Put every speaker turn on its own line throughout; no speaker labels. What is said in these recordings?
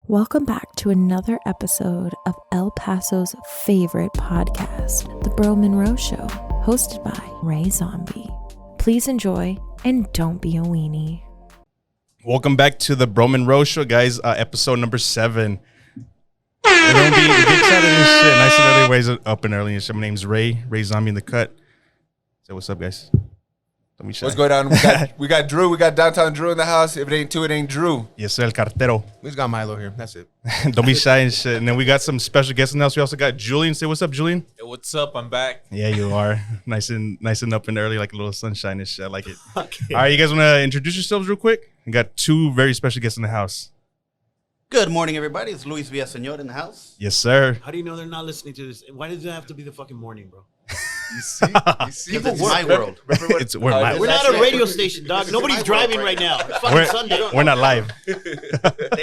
Welcome back to another episode of El Paso's favorite podcast, The Bro Monroe Show, hosted by Ray Zombie. Please enjoy and don't be a weenie.
Welcome back to The Bro Monroe Show, guys. Episode number 7. Don't be excited and shit. Nice and early, ways up and early and shit. My name's Ray Zombie in the cut. Say what's up, guys. Don't be shy.
What's going on? We got Drew. We got downtown Drew in the house. If it ain't two, it ain't Drew.
Yes, sir, el cartero.
We just got Milo here. That's it.
Don't be shy and shit. And then we got some special guests in the house. We also got Julian. Say what's up, Julian.
Hey, what's up? I'm back.
Yeah, you are. Nice and up and early, like a little sunshine and shit. I like it. Okay. All right, you guys want to introduce yourselves real quick? We got 2 very special guests in the house.
Good morning, everybody. It's Luis Villasenor in the house.
Yes, sir.
How do you know they're not listening to this? Why does it have to be the fucking morning, bro?
You see?
It's my world.
We're
not a radio station, dog. Nobody's driving right now. It's fucking Sunday.
We're not live.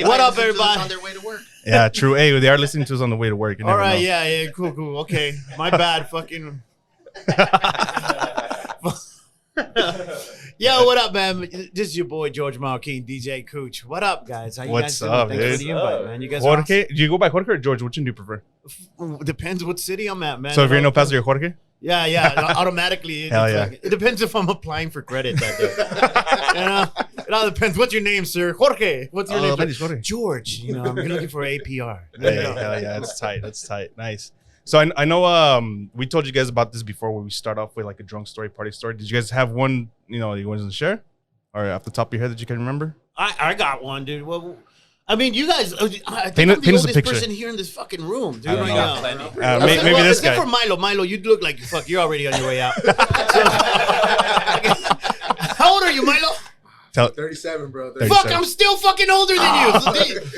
What up, everybody?
On their way to work.
Yeah, true. Hey, they are listening to us on the way to work.
All right, yeah, cool. Okay, my bad. Fucking. Yo, what up, man? This is your boy Jorge Marroquin, DJ Cooch. What up, guys? How you
What's
guys doing?
up,
Thanks
dude?
for the invite, man. You guys
Jorge? Do you go by Jorge or George? Which one do you prefer?
Depends what city I'm at, man.
So if you're in El Paso, you're Jorge?
Yeah, automatically.
Hell yeah.
It depends if I'm applying for credit that day. It all depends. What's your name, sir? Jorge. What's your name?
Jorge.
George. I'm looking for APR.
Hey, hell yeah, that's tight. That's tight. Nice. So I know we told you guys about this before where we start off with like a drunk story, party story. Did you guys have one, you want to share? Or off the top of your head that you can remember?
I got one, dude. Well, I mean, you guys, I think
Paint
I'm the
us a
oldest
picture.
person here in this fucking room, dude,
I don't
right
know.
now.
Maybe this guy.
Except for Milo. Milo, you look like you're already on your way out. How old are you, Milo?
37, bro. 37.
Fuck, I'm still fucking older than you. So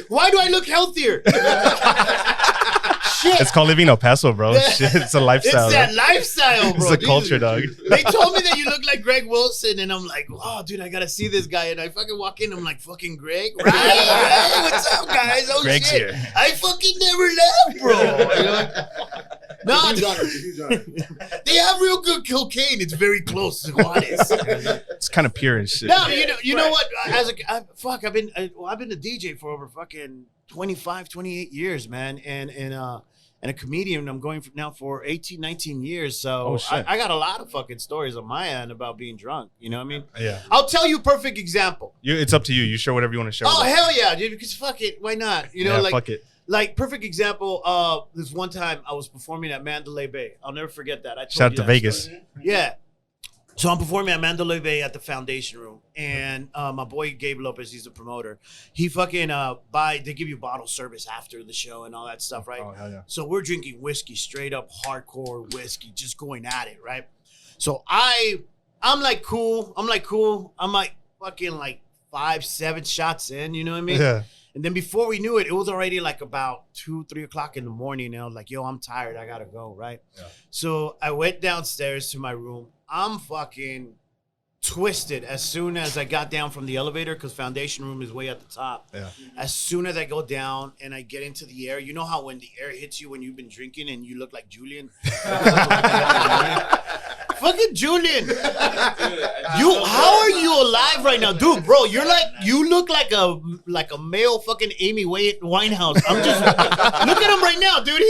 why do I look healthier? Shit.
It's called living El Paso, bro. Shit, it's a lifestyle.
It's that lifestyle, bro.
It's a culture, dog.
They told me that you look like Greg Wilson, and I'm like, oh, dude, I gotta see this guy. And I fucking walk in, I'm like, fucking Greg? Right? Hey, what's up, guys? Oh,
Greg's
shit.
here.
I fucking never left, bro. No, they have real good cocaine. It's very close to Juarez.
It's kind of pure and shit.
No, you know what? I've been a DJ for over fucking 25, 28 years, man, and a comedian. I'm going for 18, 19 years. So I got a lot of fucking stories on my end about being drunk. You know what I mean?
Yeah.
I'll tell you a perfect example.
It's up to you. You share whatever you want to share.
Oh, hell yeah, dude, because fuck it. Why not?
Fuck it.
Like, perfect example, this one time I was performing at Mandalay Bay. I'll never forget that.
Shout out to Vegas.
Story. Yeah. So I'm performing at Mandalay Bay at the Foundation Room. And my boy Gabe Lopez, he's the promoter. He fucking, they give you bottle service after the show and all that stuff, right?
Oh, hell yeah.
So we're drinking whiskey, straight up hardcore whiskey, just going at it, right? So I'm like cool. I'm like fucking like 5-7 shots in, you know what I mean?
Yeah.
And then before we knew it, it was already like about 2-3 o'clock in the morning. And I was like, yo, I'm tired. I got to go, right? Yeah. So I went downstairs to my room. I'm fucking twisted as soon as I got down from the elevator because Foundation Room is way at the top. Yeah. As soon as I go down and I get into the air, you know how when the air hits you when you've been drinking and you look like Julian? Fucking Julian. How are you alive right now? Dude, bro, you look like a male fucking Amy Winehouse. I'm just look at him right now, dude.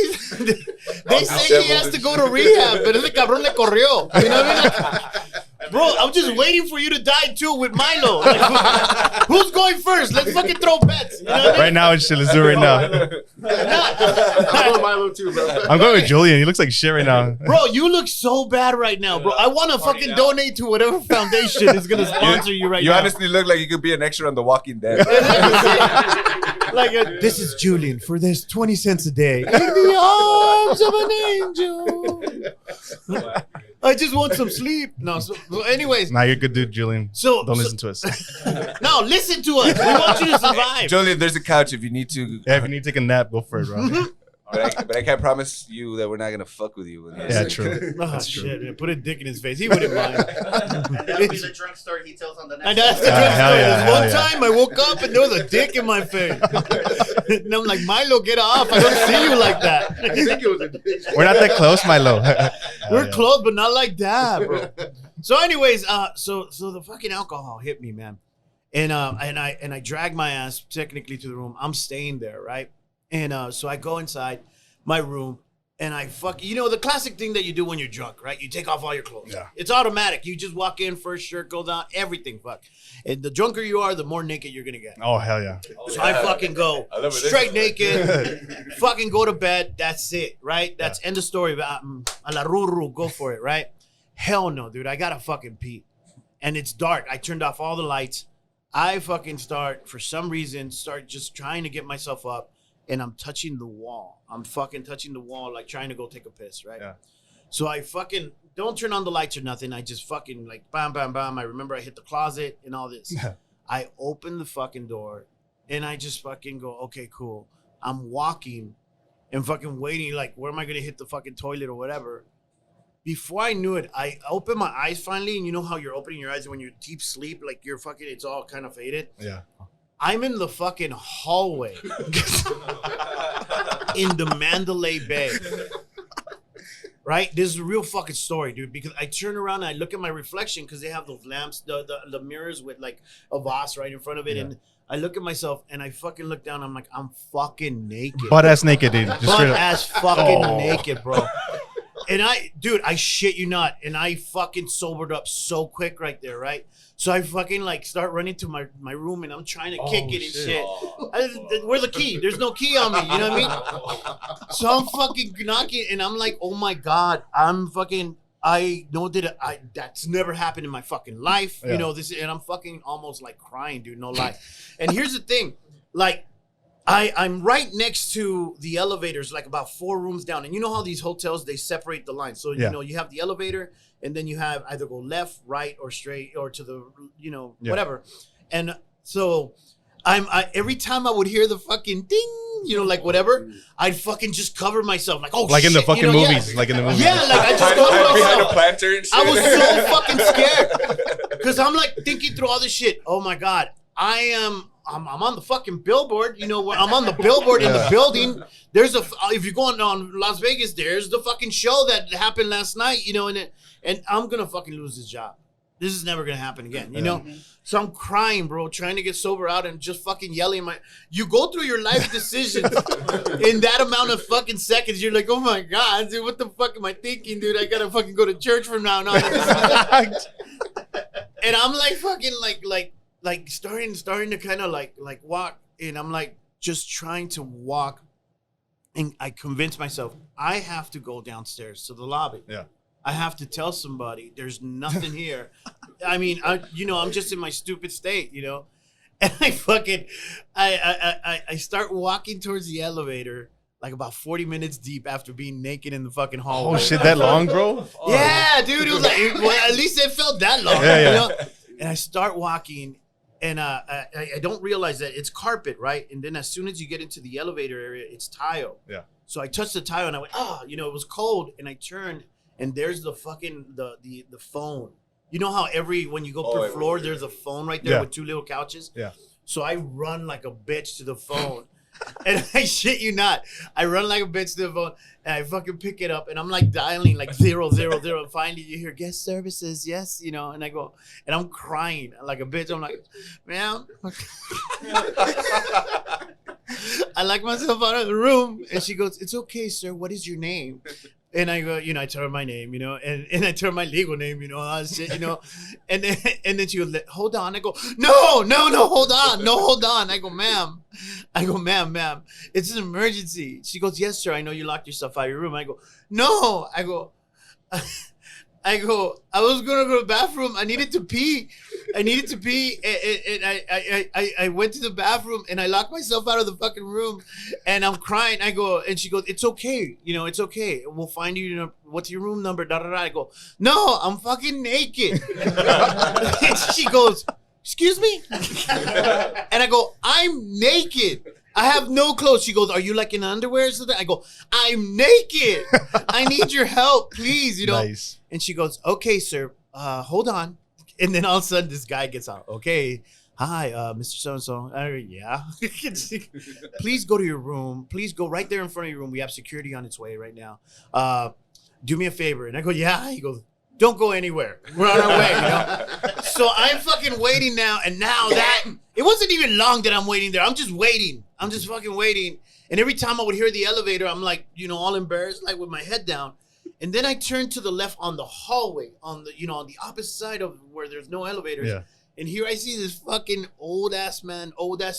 They say he has to go to rehab, but ese cabrón le corrió. You know what I mean? Bro, I'm just waiting for you to die too with Milo. Like, who's going first? Let's fucking throw bets. You know what I mean?
Right now, it's shit. Let's do it right now.
I'm going Milo too, bro.
I'm going with Julian. He looks like shit right now.
Bro, you look so bad right now, bro. I want to fucking donate to whatever foundation is going to sponsor you right now.
You honestly look like you could be an extra on The Walking Dead.
Like, this is Julian for this 20 cents a day. In the arms of an angel. I just want some sleep. No, so anyways.
Nah, you're a good dude, Julian. Don't listen to us.
No, listen to us. We want you to survive.
Julian, there's a couch if you need to.
Yeah, if you need to take a nap, go for it, bro.
But I can't promise you that we're not gonna fuck with you.
Yeah, true.
Oh, that's true. Shit, put a dick in his face. He wouldn't mind.
And that'll be the drunk story he tells on the next
I know, that's the drunk
hell
story.
yeah,
There's one
hell
time I woke up and there was a dick in my face. And I'm like, Milo, get off. I don't see you like that.
I think it was a dick.
We're not that close, Milo.
We're close, but not like that, bro. So anyways, so the fucking alcohol hit me, man. And I drag my ass technically to the room. I'm staying there, right? And so I go inside my room and I the classic thing that you do when you're drunk, right? You take off all your clothes.
Yeah.
It's automatic. You just walk in, first shirt goes down, everything, fuck. And the drunker you are, the more naked you're gonna get.
Oh, hell yeah.
So I fucking go straight naked, fucking go to bed. That's it, right? That's end of story. A la ruru, go for it, right? Hell no, dude. I gotta fucking pee. And it's dark. I turned off all the lights. I fucking start just trying to get myself up. And I'm touching the wall. I'm fucking touching the wall, like trying to go take a piss, right? Yeah. So I fucking don't turn on the lights or nothing. I just fucking like bam, bam, bam. I remember I hit the closet and all this. I open the fucking door and I just fucking go, okay, cool. I'm walking and fucking waiting, like, where am I going to hit the fucking toilet or whatever? Before I knew it, I opened my eyes finally. And you know how you're opening your eyes when you're deep sleep, like you're fucking, it's all kind of faded.
Yeah.
I'm in the fucking hallway in the Mandalay Bay. Right? This is a real fucking story, dude, because I turn around and I look at my reflection because they have those lamps, the mirrors with like a vase right in front of it. Yeah. And I look at myself and I fucking look down. I'm like, I'm fucking naked.
Butt ass naked, dude.
Butt ass fucking naked, bro. And I shit you not. And I fucking sobered up so quick right there, right? So I fucking like start running to my room and I'm trying to kick it and shit. Where's the key? There's no key on me. You know what I mean? So I'm fucking knocking and I'm like, oh my God, I know that that's never happened in my fucking life. Yeah. You know, and I'm fucking almost like crying, dude, no lie. And here's the thing, like, I'm right next to the elevators, like about 4 rooms down. And you know how these hotels, they separate the lines. So, you know, you have the elevator and then you have either go left, right, or straight or to the, whatever. And so every time I would hear the fucking ding, like whatever, I'd fucking just cover myself. Like,
like shit, in the fucking movies. Yeah. Like in the movies.
Yeah, like I just cover myself.
Behind a planter and shit.
I was so fucking scared. Because I'm like thinking through all this shit. Oh my God, I'm on the fucking billboard, I'm on the billboard in the building. There's if you're going on Las Vegas, there's the fucking show that happened last night, and I'm going to fucking lose this job. This is never going to happen again, you know? So I'm crying, bro, trying to get sober out and just fucking yelling. You go through your life decisions in that amount of fucking seconds. You're like, oh my God, dude, what the fuck am I thinking, dude? I got to fucking go to church from now on. And I'm like fucking like starting to kind of like walk, and I'm like just trying to walk, and I convince myself I have to go downstairs to the lobby. Yeah, I have to tell somebody there's nothing here. I mean, I'm just in my stupid state, and I fucking I start walking towards the elevator. Like about 40 minutes deep after being naked in the fucking hallway.
Oh shit, that long, bro?
Yeah, dude. It was like, well, at least it felt that long. Yeah. And I start walking. And I don't realize that it's carpet, right? And then as soon as you get into the elevator area, it's tile. Yeah. So I touched the tile and I went, it was cold. And I turned and there's the fucking the phone. You know how when you go per floor, there's a phone right there with 2 little couches? Yeah. So I run like a bitch to the phone. And I shit you not, I run like a bitch to the phone and I fucking pick it up and I'm like dialing like 000. And finally you hear guest services, yes, and I go and I'm crying like a bitch. I'm like, man, I like myself out of the room. And she goes, it's okay, sir. What is your name? And I go, I tell her my name, and I tell her my legal name, all that shit, and then she goes, hold on. I go, no, hold on. I go, ma'am, it's an emergency. She goes, yes, sir. I know you locked yourself out of your room. I go, no. I go, I was going to go to the bathroom. I needed to pee. And I went to the bathroom and I locked myself out of the fucking room and I'm crying. I go, and she goes, it's okay. It's okay. We'll find you, what's your room number? Da, da, da. I go, no, I'm fucking naked. And she goes, excuse me? And I go, I'm naked. I have no clothes. She goes, are you like in underwear or something? I go, I'm naked. I need your help, please, Nice. And she goes, okay, sir, hold on. And then all of a sudden this guy gets out. Okay, hi, Mr. So-and-so. Yeah. Please go to your room. Please go right there in front of your room. We have security on its way right now. Do me a favor. And I go, yeah. He goes, don't go anywhere. We're on our way, So I'm fucking waiting now, and now that it wasn't even long that I'm waiting there. I'm just waiting. I'm just fucking waiting. And every time I would hear the elevator, I'm like, all embarrassed, like with my head down. And then I turned to the left on the hallway, on the opposite side of where there's no elevators. Yeah. And here I see this fucking old ass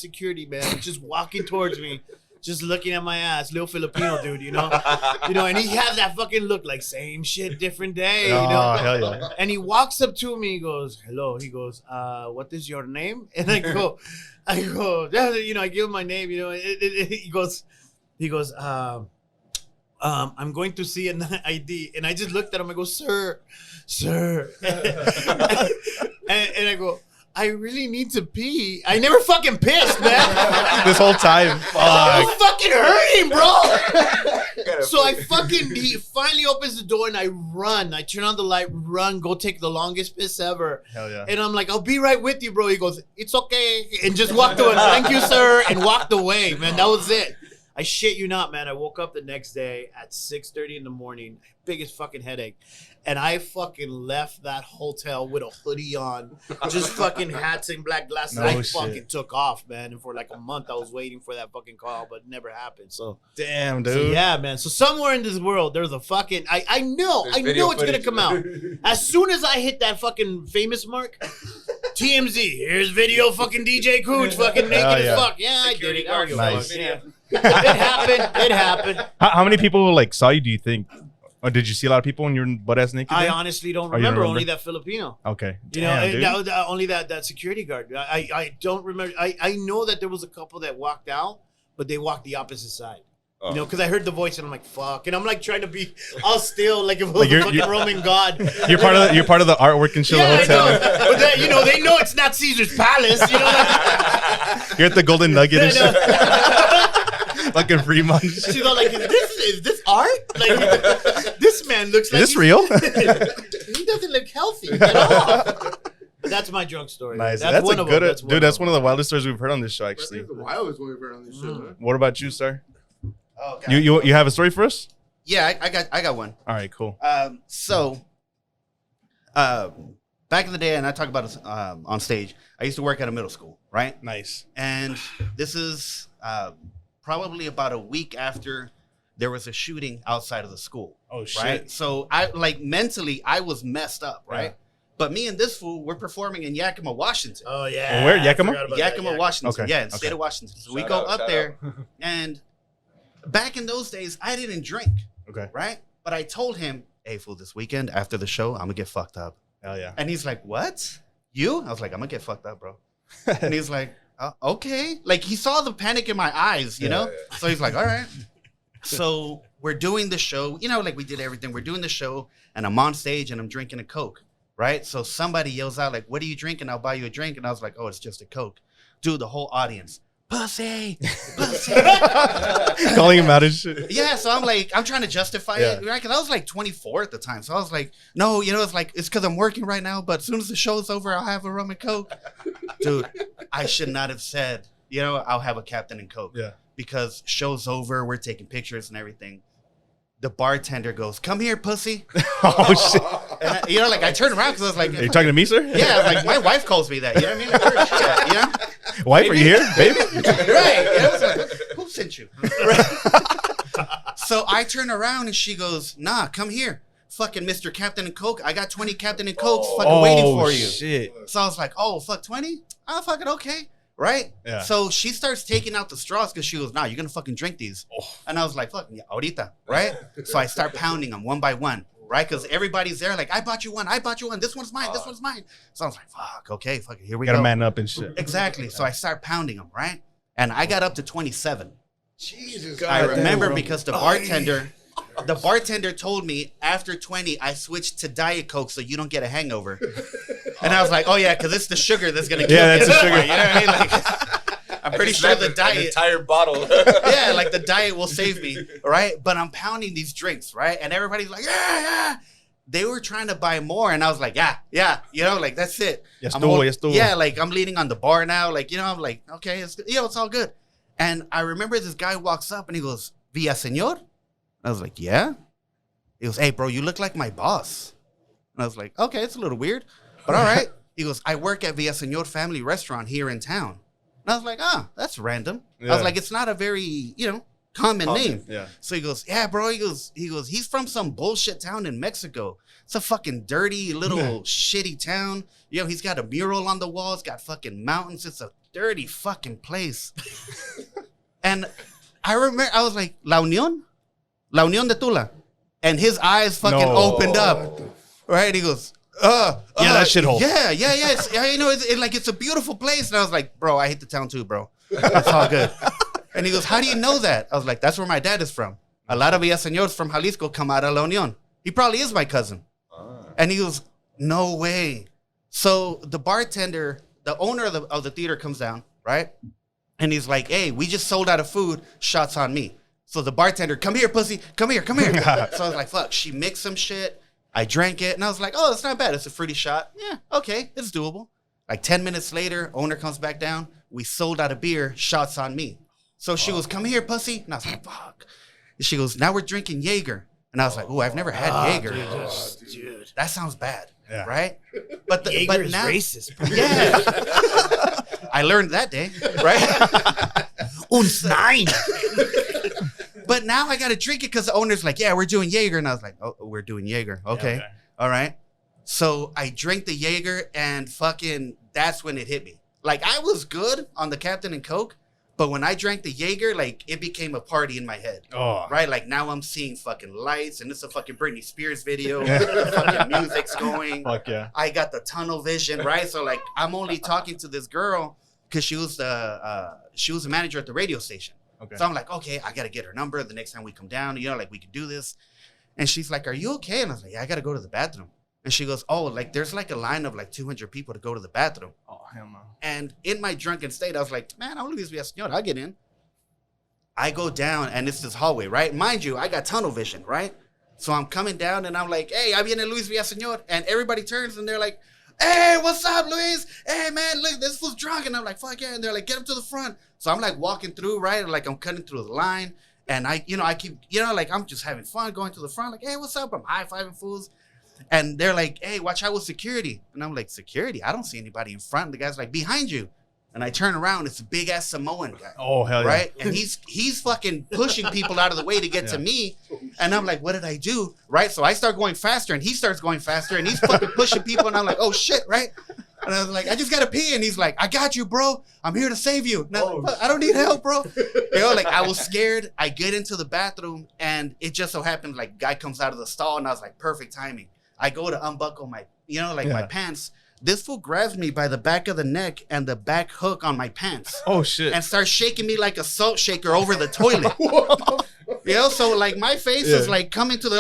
security man, just walking towards me. Just looking at my ass, little Filipino dude, and he has that fucking look like same shit, different day,
Oh, hell yeah.
And he walks up to me, he goes, hello, he goes, what is your name? And I go, I give him my name, he goes, I'm going to see an ID. And I just looked at him, I go, sir. and I go, I really need to pee. I never fucking pissed, man.
This whole time.
I was fucking hurting, bro. So he finally opens the door and I run. I turn on the light, run, go take the longest piss ever.
Hell yeah.
And I'm like, I'll be right with you, bro. He goes, it's okay. And just walked away. Thank you, sir. And walked away, man. That was it. I shit you not, man. I woke up the next day at 6:30 in the morning. Biggest fucking headache. And I fucking left that hotel with a hoodie on, just fucking hats and black glasses. Fucking took off, man. And for like a month, I was waiting for that fucking call, but it never happened. So
damn, dude.
So yeah, man. So somewhere in this world, there's a fucking. I know it's gonna come out. As soon as I hit that fucking famous mark, TMZ. Here's video, fucking DJ Cooch, fucking naked as fuck. Yeah, security I did it.
Nice.
Yeah. It happened.
How many people saw you? Do you think? Or did you see a lot of people when you were butt ass naked?
I honestly don't remember. Only that Filipino.
Okay.
Only that security guard. I don't remember. I know that there was a couple that walked out, but they walked the opposite side. Oh. Because I heard the voice and I'm like, fuck. And I'm like trying to be all still, like if it was a fucking Roman god.
You're part of the artwork and shit.
Yeah,
the hotel.
But that, they know it's not Caesar's Palace.
You're at the Golden Nugget and shit. Fucking Fremont.
She's all like, is this art? Like, this man looks like.
Is this real?
He doesn't look healthy at all. But that's my drunk story.
Nice. That's one of them. That's one of the wildest stories we've heard on this show, actually.
That's the wildest one we've heard on this show, man.
What about you, sir?
Oh, okay.
You have a story for us?
Yeah, I got one.
All right, cool.
Back in the day, and I talk about it on stage, I used to work at a middle school, right?
Nice.
And this is probably about a week after there was a shooting outside of the school.
Oh, shit.
Right? So mentally, I was messed up, right? Yeah. But me and this fool, we're performing in Yakima, Washington.
Oh, yeah.
Where? Yakima?
Yakima, Washington.
Okay.
Yeah, in the state of Washington. So we go up there, and back in those days, I didn't drink.
Okay.
Right? But I told him, hey, fool, this weekend after the show, I'm going to get fucked up.
Hell yeah.
And he's like, what? You? I was like, I'm going to get fucked up, bro. And he's like, okay. Like, he saw the panic in my eyes, you know? Yeah. So he's like, all right. So we're doing the show. Like we did everything. We're doing the show, and I'm on stage, and I'm drinking a Coke, right? So somebody yells out, like, what are you drinking? I'll buy you a drink. And I was like, oh, it's just a Coke. Dude, the whole audience, pussy.
Calling him out and shit.
Yeah, so I'm trying to justify it, right? Because I was like 24 at the time. So I was like, no, it's because I'm working right now, but as soon as the show's over, I'll have a rum and Coke. Dude, I should not have said, I'll have a Captain and Coke. Yeah. Because show's over, we're taking pictures and everything. The bartender goes, come here, pussy.
Oh, shit.
And I turned around because I was like,
are you talking to me, sir?
Yeah, like my wife calls me that. You know what I mean?
Wife, baby? Are you here, baby?
Right. Like, who sent you? So I turn around and she goes, nah, come here. Fucking Mr. Captain and Coke. I got 20 Captain and Cokes fucking waiting for you.
Shit.
So I was like, oh, fuck, 20? Oh, fuck it, okay. Right? Yeah. So she starts taking out the straws because she goes, nah, you're going to fucking drink these. Oh. And I was like, fucking, ahorita, right? So I start pounding them one by one, right? Because everybody's there like, I bought you one. This one's mine. This one's mine. So I was like, fuck, okay, fuck it, here we go.
Gotta man up and shit.
Exactly. So I start pounding them, right? And I got up to 27.
Jesus.
I remember because the bartender told me after 20, I switched to Diet Coke so you don't get a hangover. And I was like, oh, yeah, because it's the sugar that's going to kill you.
Yeah, that's the sugar.
You know what I mean? Like, I'm pretty sure the diet.
An entire bottle.
Yeah, like the diet will save me, right? But I'm pounding these drinks, right? And everybody's like, yeah. They were trying to buy more. And I was like, yeah. Like, that's it. Yeah, like, I'm leaning on the bar now. Like, I'm like, okay, it's all good. And I remember this guy walks up and he goes, Villasenor? I was like, yeah. He goes, hey, bro, you look like my boss. And I was like, okay, it's a little weird, but all right. He goes, I work at Villasenor Family Restaurant here in town. And I was like, that's random. I
Yeah.
was like, it's not a very, common name.
Yeah.
So he goes, yeah, bro. He goes, he's from some bullshit town in Mexico. It's a fucking dirty little shitty town. He's got a mural on the wall. It's got fucking mountains. It's a dirty fucking place. And I remember, I was like, La Unión de Tula. And his eyes fucking opened up. Right? He goes,
that shithole.
Yeah. It's a beautiful place. And I was like, bro, I hate the town too, bro. It's all good. And he goes, how do you know that? I was like, that's where my dad is from. A lot of Villasenors from Jalisco come out of La Unión. He probably is my cousin. And he goes, no way. So the bartender, the owner of the theater comes down, right? And he's like, hey, we just sold out of food. Shots on me. So the bartender, come here, pussy. Come here. So I was like, fuck. She mixed some shit. I drank it. And I was like, oh, it's not bad. It's a fruity shot. Yeah, okay. It's doable. Like 10 minutes later, owner comes back down. We sold out of beer. Shots on me. So she goes, come here, pussy. And I was like, fuck. And she goes, now we're drinking Jaeger. And I was like, oh, I've never had Jaeger.
Dude.
That sounds bad,
Yeah.
right? But
Jaeger is
now,
racist, bro.
yeah. I learned that day, right?
Nine.
But now I got to drink it because the owner's like, yeah, we're doing Jaeger. And I was like, oh, we're doing Jaeger. Okay. All right. So I drank the Jaeger and fucking that's when it hit me. Like I was good on the Captain and Coke. But when I drank the Jaeger, like, it became a party in my head.
Oh.
Right? Like, now I'm seeing fucking lights, and it's a fucking Britney Spears video. Fucking music's going.
Fuck yeah.
I got the tunnel vision, right? So, like, I'm only talking to this girl because she was a manager at the radio station.
Okay.
So I'm like, okay, I got to get her number the next time we come down. Like, we can do this. And she's like, are you okay? And I was like, yeah, I got to go to the bathroom. And she goes, oh, like, there's like a line of like 200 people to go to the bathroom.
Oh, hell no.
And in my drunken state, I was like, man, I'm Luis Villasenor. I'll get in. I go down, and it's this hallway, right? Mind you, I got tunnel vision, right? So I'm coming down, and I'm like, hey, I viene Luis Villasenor. And everybody turns, and they're like, hey, what's up, Luis? Hey, man, look, this fool's drunk. And I'm like, fuck yeah. And they're like, get him to the front. So I'm like walking through, right? Like I'm cutting through the line. And I keep, like I'm just having fun going to the front. Like, hey, what's up? I'm high-fiving fools. And they're like, hey, watch out with security. And I'm like, security? I don't see anybody in front. And the guy's like, behind you. And I turn around. It's a big-ass Samoan guy.
Oh, hell yeah.
Right? And he's fucking pushing people out of the way to get to me. And I'm like, what did I do? Right? So I start going faster, and he starts going faster. And he's fucking pushing people. And I'm like, oh, shit, right? And I was like, I just got to pee. And he's like, I got you, bro. I'm here to save you. And I'm like, I don't need help, bro. Like, I was scared. I get into the bathroom, and it just so happened, like, guy comes out of the stall, and I was like, perfect timing. I go to unbuckle my, my pants. This fool grabs me by the back of the neck and the back hook on my pants.
Oh, shit.
And starts shaking me like a salt shaker over the toilet. So like my face is like coming to the,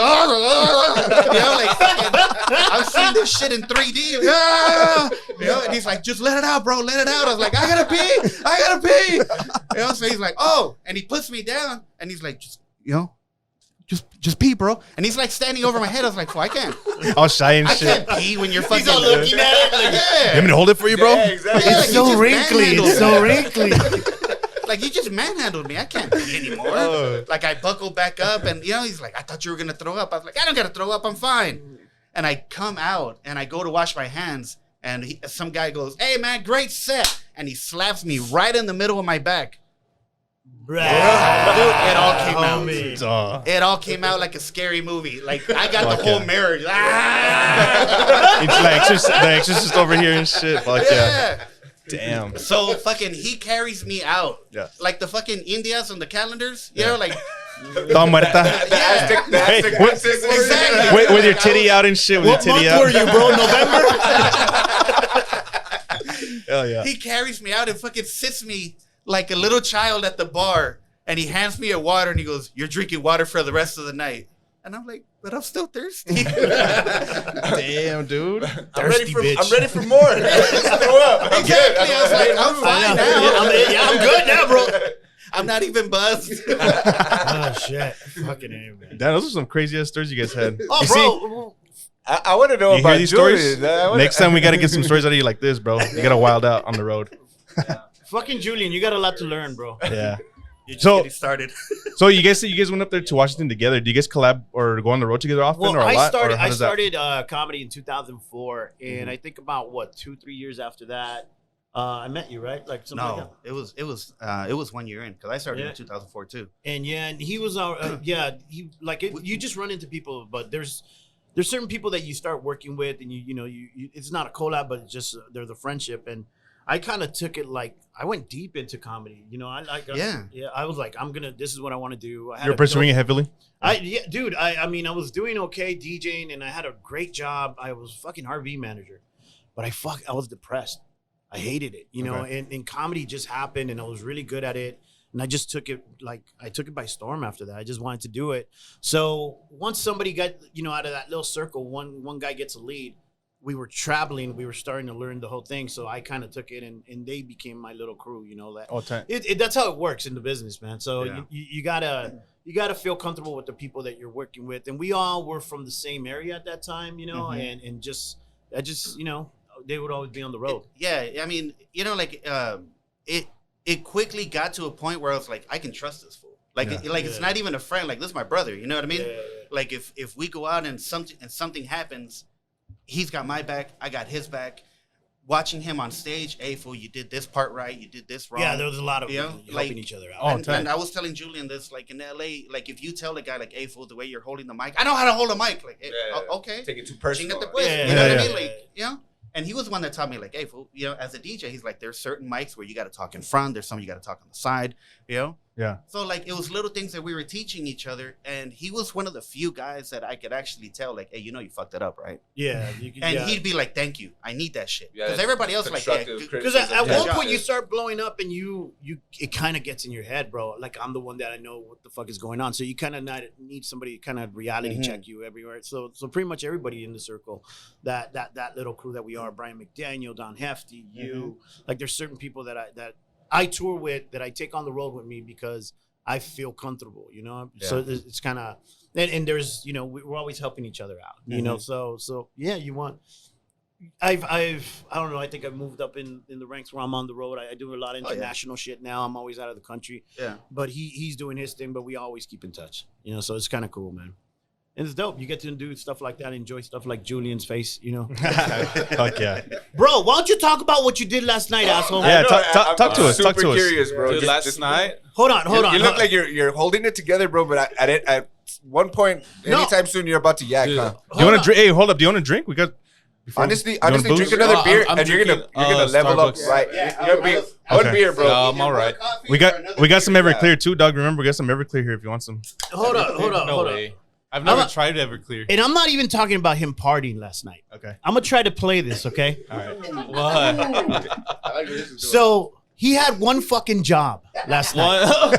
I'm seeing this shit in 3D. And he's like, just let it out, bro, let it out. I was like, I gotta pee. So he's like, oh, and he puts me down, and he's like, just pee, bro. And he's like standing over my head. I was like, I can't.
All shy and shit.
I can't pee when you're fucking.
He's all looking at it. Like,
You want me to hold it for you, bro?
Yeah, exactly.
Yeah,
it's
like,
so
you just
wrinkly.
manhandled
It's so
me.
wrinkly.
Like, you just manhandled me. I can't pee anymore.
Oh.
Like, I buckle back up, and, he's like, I thought you were going to throw up. I was like, I don't got to throw up. I'm fine. And I come out, and I go to wash my hands, and some guy goes, hey, man, great set. And he slaps me right in the middle of my back.
Dude,
It all came out.
Oh.
It all came out like a scary movie. Like, I got
Fuck
the whole
yeah.
marriage.
It's like the exorcist over here and shit. Fuck yeah.
Yeah.
Damn.
So fucking he carries me out.
Yeah.
Like the fucking Indias on the calendars. Like
Toda muerta.
The Aztec
Hey,
princess.
Exactly.
with your titty out and shit. With
What
your titty
month
out.
were you, bro? November?
Hell yeah.
He carries me out and fucking sits me like a little child at the bar, and he hands me a water, and he goes, "You're drinking water for the rest of the night." And I'm like, "But I'm still thirsty."
Damn, dude.
I'm ready for
bitch.
more. Throw up. I'm good.
Exactly. I was like, "I'm fine now.
I'm good now, bro.
I'm not even buzzed."
Oh, shit. Fucking A, man.
Damn, those are some crazy ass stories you guys had.
Oh,
You see,
bro.
I want to know
you
about
hear these stories?
Julian.
Next time we got to get some stories out of you like this, bro. You got to wild out on the road.
Fucking Julian, you got a lot to learn, bro.
Yeah.
You're just
So-
getting started.
So you guys went up there to Washington together. Do you guys collab or go on the road together often
Well,
or a
I
lot?
started.
Or how
I
does that-
started comedy in 2004, and I think about 2-3 years after that, I met you, right? Like something like
No,
that.
it was 1 year in because I started
Yeah.
in 2004 too.
And he was he like it, you just run into people, but there's certain people that you start working with, and you it's not a collab, but it's just there's a friendship. And I kind of took it like I went deep into comedy. I was like, this is what I want to do.
You're pursuing it heavily?
Dude. I mean, I was doing okay DJing, and I had a great job. I was fucking RV manager, but I was depressed. I hated it, and comedy just happened, and I was really good at it. And I just took it by storm after that. I just wanted to do it. So once somebody got, out of that little circle, one guy gets a lead. We were traveling. We were starting to learn the whole thing. So I kind of took it, and they became my little crew. That's how it works in the business, man. So
Yeah.
you gotta feel comfortable with the people that you're working with. And we all were from the same area at that time, and they would always be on the road.
I mean, it quickly got to a point where I was like, I can trust this fool. It's not even a friend. Like, this is my brother. You know what I mean?
Yeah.
Like, if we go out and something happens, he's got my back. I got his back. Watching him on stage, hey, fool, you did this part right. You did this wrong.
Yeah, there was a lot of helping each other out.
And I was telling Julian this, like in LA, like if you tell a guy like, hey, fool, the way you're holding the mic, I know how to hold a mic. Like, okay.
Take it too personal.
You know what I mean? Like, And he was the one that taught me, like, hey, fool, as a DJ, he's like, there's certain mics where you got to talk in front. There's some you got to talk on the side,
Yeah.
So, like, it was little things that we were teaching each other. And he was one of the few guys that I could actually tell, like, hey, you fucked it up, right?
Yeah.
He'd be like, thank you. I need that shit.
Yeah,
Because everybody else, like, yeah.
Because at one point you start blowing up, and it kind of gets in your head, bro. Like, I'm the one that I know what the fuck is going on. So you kind of need somebody to kind of reality check you everywhere. So pretty much everybody in the circle, that little crew that we are, Brian McDaniel, Don Hefty, like there's certain people that I tour with, that I take on the road with me because I feel comfortable, So it's kind of, and there's, we're always helping each other out, So yeah, you want. I don't know. I think I've moved up in the ranks where I'm on the road. I do a lot of international shit now. I'm always out of the country. Yeah. But he's doing his thing. But we always keep in touch. So it's kind of cool, man. And it's dope. You get to do stuff like that. Enjoy stuff like Julian's face.
Fuck yeah.
Bro, why don't you talk about what you did last night, asshole?
Yeah, talk to us.
Super
Talk to us.
curious, bro.
Dude, last night.
Hold on.
You look like you're holding it together, bro. But at one point, anytime soon, you're about to yak,
Dude.
huh?
Do you want to drink? Hey, hold up. Do you want to drink? We got.
Honestly,
booze?
drink another beer,
I'm
and you're gonna
drinking,
level up,
Starbucks.
right?
Yeah,
One beer, bro.
No, I'm all right.
We got some Everclear too, Doug. Remember, we got some Everclear here if you want some.
Hold on.
No way. I've never tried Everclear.
And I'm not even talking about him partying last night.
Okay.
I'm gonna try to play this, okay?
All right.
What?
So he had one fucking job last night.
What?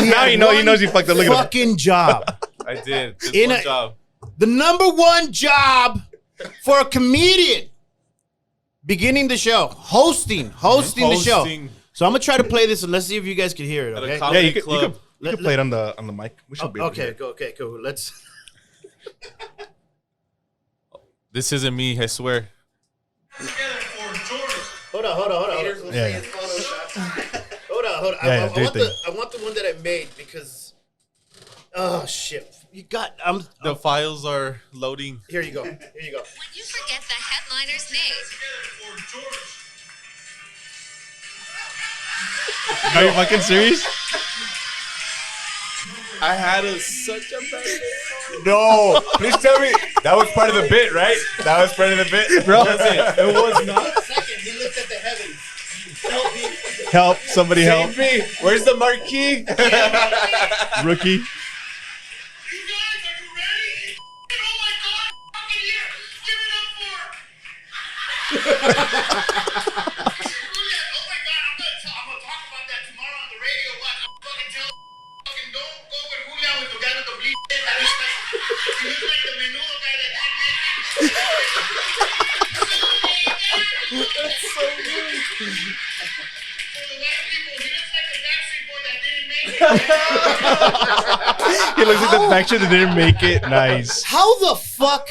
Now he knows he fucked up. Look at him.
fucking job.
I did. Just
In
one
a-
job.
The number one job for a comedian. Beginning the show, hosting the show. So I'm gonna try to play this and let's see if you guys can hear it.
At a
Okay.
comedy
Yeah, you
club.
could play it on the mic. We should be able to hear
Okay.
it.
Cool. Let's.
This isn't me, I swear.
Hold on.
Yeah.
Hold on.
Yeah, do your thing.
I want the one that I made because. Oh shit! You got.
The files are loading.
Here you go.
When you forget the headliner's name,
Are you fucking serious?
I had such a bad day.
No, please tell me that was part of the bit, right? That was part of the bit,
Bro,
It was not.
Second, he looked at the heavens.
help. Somebody help.
Save me. Where's the marquee?
Rookie.
you guys, are you ready? Oh my God, fucking here! Give it up for. Julian, oh my God, I'm gonna talk about that tomorrow on the radio. What? I'm fucking tell fucking don't go with Julian with the guy with the bleed. He looks like the menudo guy that did me. That's so good. For the white people, he looks like the Backstreet Boy that didn't make it.
He looks like the faction that didn't make it. Nice.
How the fuck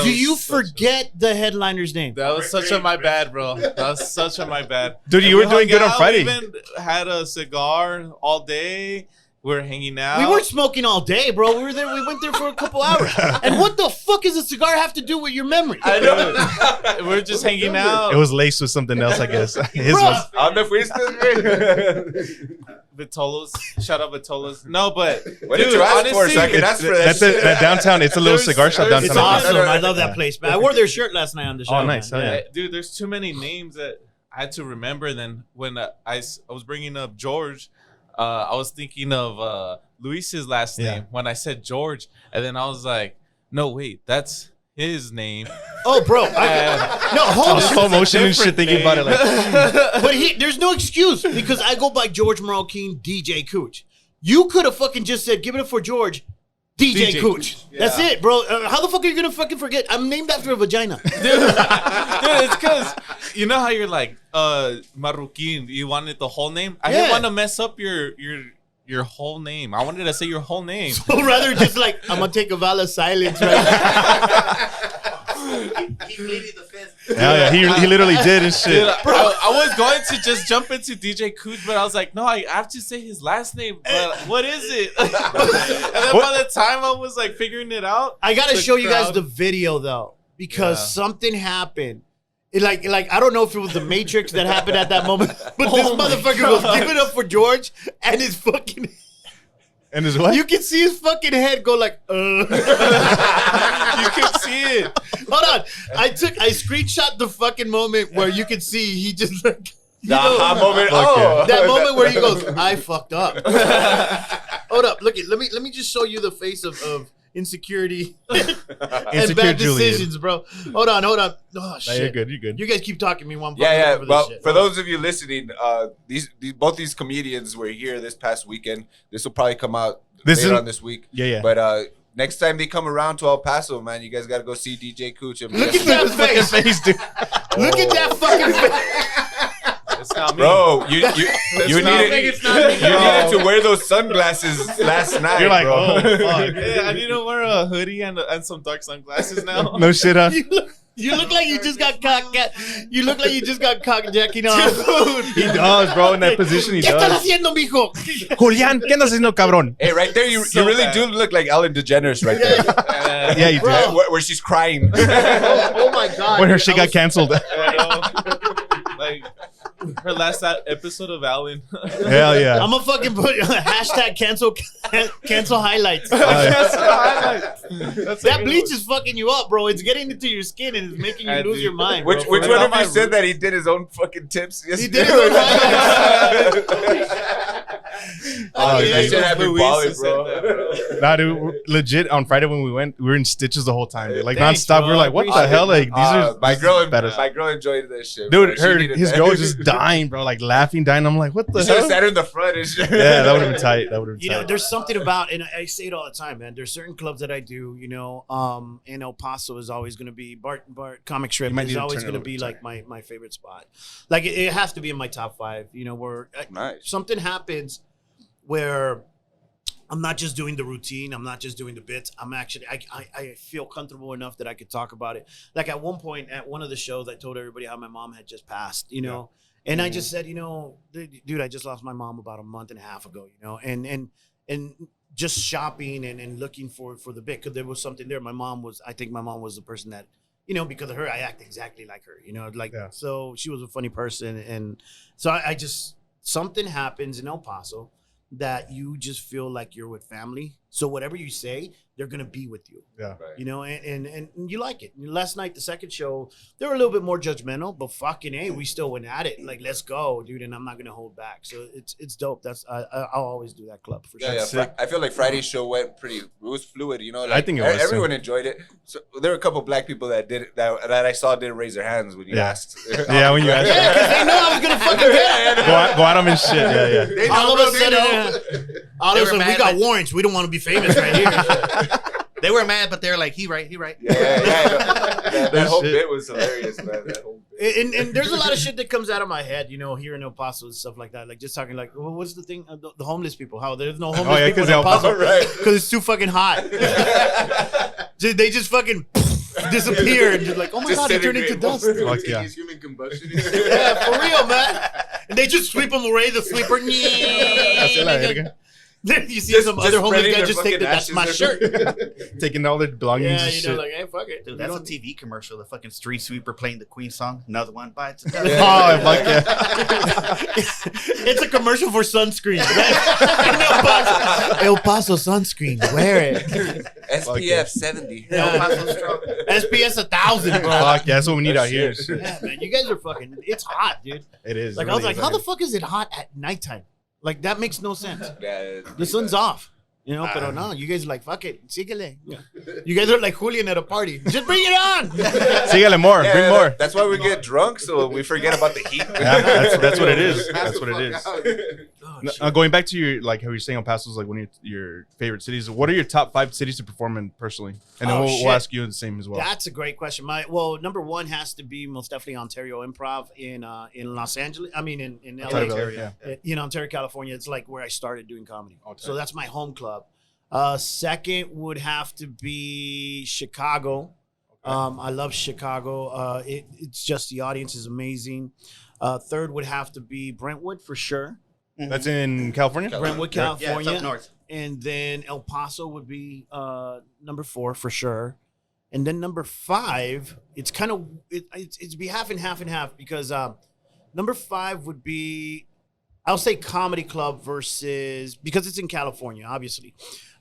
Do you forget the headliner's name?
That was such a my bad, bro. That was such a my bad.
Dude, you
And
were
we
doing
hung
good on
out,
Friday.
We even had a cigar all day. We were hanging out.
We weren't smoking all day, bro. We were there. We went there for a couple hours. And what the fuck does a cigar have to do with your memory?
I know. We were just hanging out.
It was laced with something else, I guess. His
Bro.
was.
On the fuiste,
Vitolos. Shout out Vitolos. No, but
What did you ask for? So I can ask for that.
That downtown. It's a little
There's-
cigar shop
there's-
It's
downtown.
awesome.
no, no,
I love that place, man. I wore their shirt last night on the show.
Oh, nice.
man.
Oh, yeah.
dude, there's too many names that I had to remember. And then when I was bringing up George, I was thinking of Luis's last
Yeah.
name when I said George, and then I was like, no, wait, that's his name.
Oh, bro. No, hold
Oh,
on.
slow motion and shit, thinking about it. Like,
But there's no excuse because I go by Jorge Marroquin, DJ Cooch. You could have fucking just said, give it up for George, DJ Cooch. That's it, bro. How the fuck are you going to fucking forget? I'm named after a vagina.
Dude, it's because you know how you're like Marroquin. You wanted the whole name. I didn't
Yeah.
want to mess up your whole name. I wanted to say your whole name.
So rather just like, I'm going to take a vow of silence right now.
He pleaded the fifth.
yeah, he literally did and shit.
Dude, I was going to just jump into DJ Cooch, but I was like, no, I have to say his last name. But what is it? And then by the time I was like figuring it out,
I got to
the
show you guys
crowd-
the video though, because
Yeah.
something happened. Like I don't know if it was the Matrix that happened at that moment, but this motherfucker was giving up for George and his fucking.
And his what?
You can see his fucking head go like.
You could see it.
Hold on, I screenshot the fucking moment where you can see he just like.
The aha moment. Oh,
That moment where he goes, I fucked up. Hold up, look it. Let me just show you the face of insecurity and
Insecure
bad
Julian.
decisions, bro. Hold on. Oh
Nah,
shit.
you're good. You're good.
You guys keep talking to me while I'm
Yeah.
over
Well,
this shit.
for those of you listening, these both these comedians were here this past weekend. This will probably come out
This
later
is-
on this week.
Yeah.
But next time they come around to El Paso, man, you guys got to go see DJ Cooch. And
Look at that face.
dude.
Look at that fucking face.
It's not me.
Bro, you
not
needed to wear those sunglasses last night.
You're like,
bro.
oh, fuck.
Yeah, I need to wear a hoodie and some dark sunglasses now.
No shit, huh?
You look like you just got cock. You look like you just got cock jacking off.
He does, bro. In that position, he
¿Qué estás
does.
haciendo, mijo?
Julián, ¿qué andas haciendo, cabrón?
Hey, right there, you
So
really
bad.
do look like Ellen DeGeneres right there.
Yeah, you
Bro.
did.
Where she's crying.
Oh my god.
When her
dude,
shit
I
got
was-
canceled.
Like her last episode of Alan.
Hell yeah.
I'm gonna fucking put hashtag cancel highlights. That bleach is fucking you up, bro. It's getting into your skin and it's making you
I
lose
do.
your mind.
Which
bro.
one
Without
of
my
you said
roots.
that he did his own fucking tips? Yes,
He did his own highlights.
Oh,
yeah,
that shit had me
Luis
balling,
said
bro.
that, bro.
Nah, dude, legit, on Friday when we went, we were in stitches the whole time, dude. Like,
Thanks,
nonstop.
bro.
We were like, what the
Appreciate
hell? Like, these are.
My
this
girl,
is better.
my girl enjoyed this shit,
Dude,
bro. She
her,
needed
his
that.
girl was just dying, bro. Like, laughing, dying. I'm like, what the
You should have
hell?
sat her in the front and shit.
Yeah, that would have been tight. That would have been
You know,
tight.
there's something about, and I say it all the time, man. There's certain clubs that I do, you know, and El Paso is always going to be, Bart Comic Strip
You might
is
need to
always
turn it
going to
a
be
little
like my favorite spot. Like, it has to be in my top 5, you know, where
Nice.
something happens where I'm not just doing the routine. I'm not just doing the bits. I'm actually, I feel comfortable enough that I could talk about it. Like at one point at one of the shows, I told everybody how my mom had just passed, you know, and I just said, you know, dude, I just lost my mom about a month and a half ago, you know, and just shopping and looking for the bit. Cause there was something there. I think my mom was the person that, you know, because of her, I act exactly like her, you know, like,
Yeah.
so she was a funny person. And so I just, something happens in El Paso that you just feel like you're with family. So whatever you say, they're going to be with you.
Yeah.
Right.
You know, and you like it. Last night, the second show, they were a little bit more judgmental, but fucking hey, we still went at it. Like, let's go, dude, and I'm not gonna hold back. So it's dope. That's I'll always do that club for sure.
Yeah. I feel like Friday's show went it was fluid, you know. Like,
I think it was,
everyone enjoyed it. So there were a couple black people that did it, that I saw didn't raise their hands when you
Yeah.
asked.
Yeah, when you asked.
Yeah, because they know I was gonna fucking get it.
Go at him and shit. Yeah, yeah.
They know,
All of
bro,
a
they
sudden,
know.
all
They
of a
were
sudden, we
mad,
got
like-
warrants. We don't want to be famous right here.
They were mad, but they're like, he right.
Yeah. That whole
shit.
bit was hilarious, man. That whole bit.
And there's a lot of shit that comes out of my head, you know, here in El Paso and stuff like that. Like just talking like, well, what's the thing? The homeless people. How there's no homeless people in El Paso
Right.
because it's too fucking hot. They just fucking disappear and just like, oh my god, it turned into dust.
Fuck yeah.
He's human combustion.
Yeah, for real, man. And they just sweep them away. The sweeper.
Hace la verga.
Then you see some other homeless guy just take that's my shirt.
Taking all their belongings
Yeah,
and
you
shit.
know, like, hey, fuck it.
Dude, that's a TV commercial. The fucking street sweeper playing the Queen song. Another one bites.
Oh, fuck yeah.
It's a commercial for sunscreen. El Paso sunscreen. Wear it.
SPF 70.
El Paso strong.
SPS 1,000, bro.
Fuck yeah, that's what we need out here.
Yeah, man, you guys are fucking. It's hot, dude.
It is.
Like
it
I was
really
like,
is.
how the fuck is it hot at nighttime? Like that makes no sense.
Yeah,
The sun's off. You know, but no, you guys are like, fuck it, síguele. You guys are like Julian at a party. Just bring it on.
Sígale more. Bring more.
That's why we get drunk, so we forget about the heat.
Yeah, that's what it is.
Pass
That's
the
what it
fuck
is.
out.
Going back to your like how you're saying El Paso's like one of your favorite cities. What are your top 5 cities to perform in personally? And then
Oh,
we'll
shit.
ask you the same as well.
That's a great question. Number one has to be most definitely Ontario Improv in Los Angeles. I mean, in LA.
Ontario, yeah.
Ontario, California. It's like where I started doing comedy.
Okay.
So that's my home club. Second would have to be Chicago. I love Chicago. It's just the audience is amazing. Third would have to be Brentwood for sure.
That's in California.
Brentwood,
Yeah, it's
California.
up north.
And then El Paso would be number 4 for sure. And then number 5, it's kind of it's be half and half because number 5 would be, I'll say comedy club versus, because it's in California, obviously.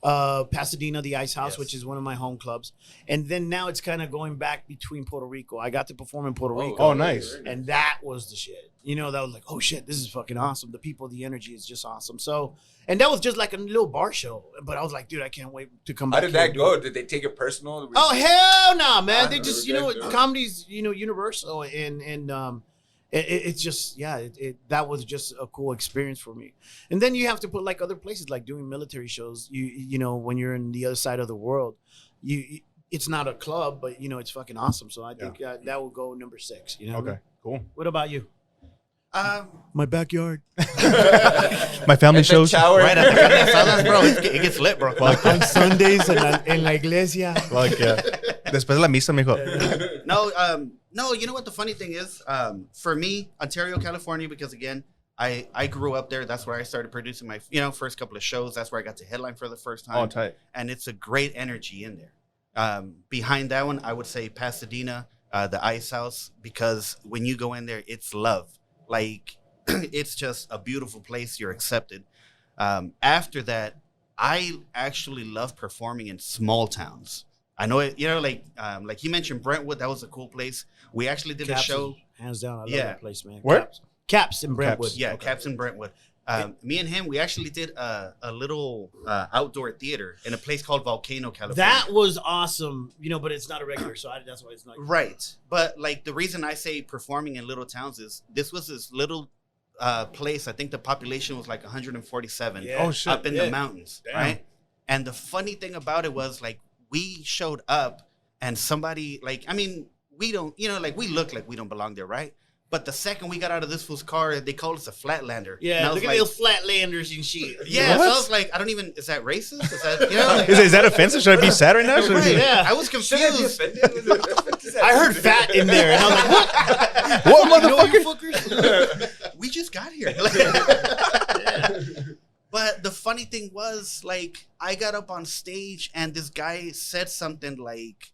Pasadena, the Ice House,
Yes.
which is one of my home clubs. And then now it's kind of going back between Puerto Rico. I got to perform in Puerto Rico.
Oh, nice.
And that was the shit. You know, that was like, oh shit, this is fucking awesome. The people, the energy is just awesome. So, and that was just like a little bar show. But I was like, dude, I can't wait to come
How
back.
did
here
that
and do
go?
it.
Did they take it personal?
Oh hell no, man! They
Ah,
just
no,
comedy's universal and it's just that was just a cool experience for me. And then you have to put like other places like doing military shows. You know when you're in the other side of the world, it's not a club, but it's fucking awesome. So I think that will go number 6. You know.
Okay. Cool.
What about you? My backyard.
My family shows.
Shower.
Right at the carne asadas, bro. It gets lit, bro.
On Sundays en la iglesia.
Like después de la misa, mijo.
No, you know what the funny thing is? For me, Ontario, California, because again, I grew up there. That's where I started producing my first couple of shows. That's where I got to headline for the first time.
Oh, tight.
And it's a great energy in there. Behind that one, I would say Pasadena, the Ice House, because when you go in there, it's love. Like, it's just a beautiful place. You're accepted. After that, I actually love performing in small towns. I know it, like you mentioned Brentwood, that was a cool place. We actually did
Caps
a show.
Hands down, I love
Yeah.
that place, man.
Where?
Caps in Brentwood.
Yeah, Caps in Brentwood. Me and him, we actually did a little outdoor theater in a place called Volcano, California.
That was awesome, but it's not a regular, so that's why it's not.
Right. But like the reason I say performing in little towns is this was this little place. I think the population was like 147
Yeah.
Oh shit.
up in the mountains,
Damn.
right? And the funny thing about it was like we showed up and somebody we don't, we look like we don't belong there, right? But the second we got out of this fool's car, they called us a flatlander. And
Yeah,
I was
look at those flatlanders and shit.
yeah, so
What?
I was like, is that racist? Is that,
Is that offensive? Should I be sad right now? Should I be-
Right.
Yeah.
I was confused.
I heard fat in there, and I was like, what?
What
You know, you
motherfucker?
fuckers?
We just got here. But the funny thing was, like, I got up on stage and this guy said something like,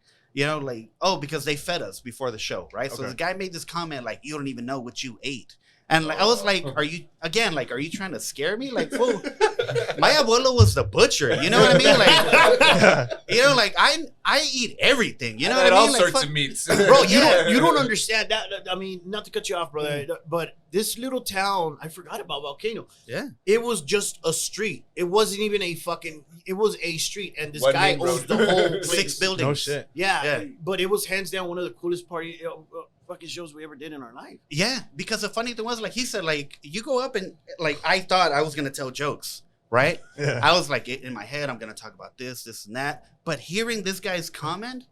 oh, because they fed us before the show, right? So
Okay.
the guy made this comment like, you don't even know what you ate. And like, I was like, are you trying to scare me? Like, fool, my abuelo was the butcher. You know what I mean? Like, I eat everything. You know what I mean?
all
Like,
sorts
fuck-
of meats.
Bro, you don't understand that. I mean, not to cut you off, brother, but this little town, I forgot about Volcano.
Yeah.
It was just a street. It wasn't even it was a street, and this
One
guy
main
owns
road.
the whole place.
6 buildings.
No shit.
Yeah,
Yeah.
but it was hands down one of the coolest fucking shows we ever did in our life.
Yeah, because the funny thing was, like, he said, like, you go up and, like, I thought I was going to tell jokes, right?
Yeah.
I was like, in my head, I'm going to talk about this, and that. But hearing this guy's comment,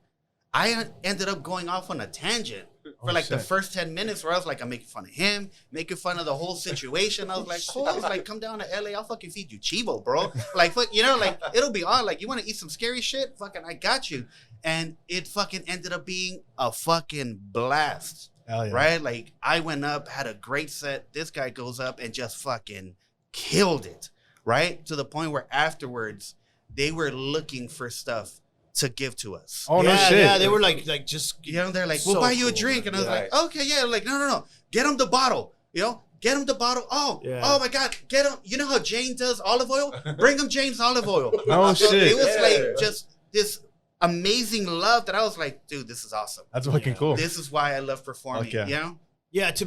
I ended up going off on a tangent for, like, the
shit.
first 10 minutes where I was like, I'm making fun of him, making fun of the whole situation. I was like, cool. I was like, come down to LA. I'll fucking feed you Chivo, bro. Like, fuck, like, it'll be on. Like, you want to eat some scary shit? Fucking, I got you. And it fucking ended up being a fucking blast.
Hell yeah.
Right? Like, I went up, had a great set. This guy goes up and just fucking killed it. Right? To the point where afterwards, they were looking for stuff to give to us.
Oh, no shit.
Yeah, they were like just,
You know, they're like,
So
we'll buy you a
cool,
drink.
man.
And I was like, okay, yeah. Like, no. Get him the bottle. You know? Get him the bottle. Oh,
Yeah.
oh my God. Get him. You know how Jane does olive oil? Bring him Jane's olive oil.
No
So
shit.
it was like just this amazing love that I was like, dude, this is awesome.
That's fucking cool.
This is why I love performing.
Okay.
You know?
yeah, to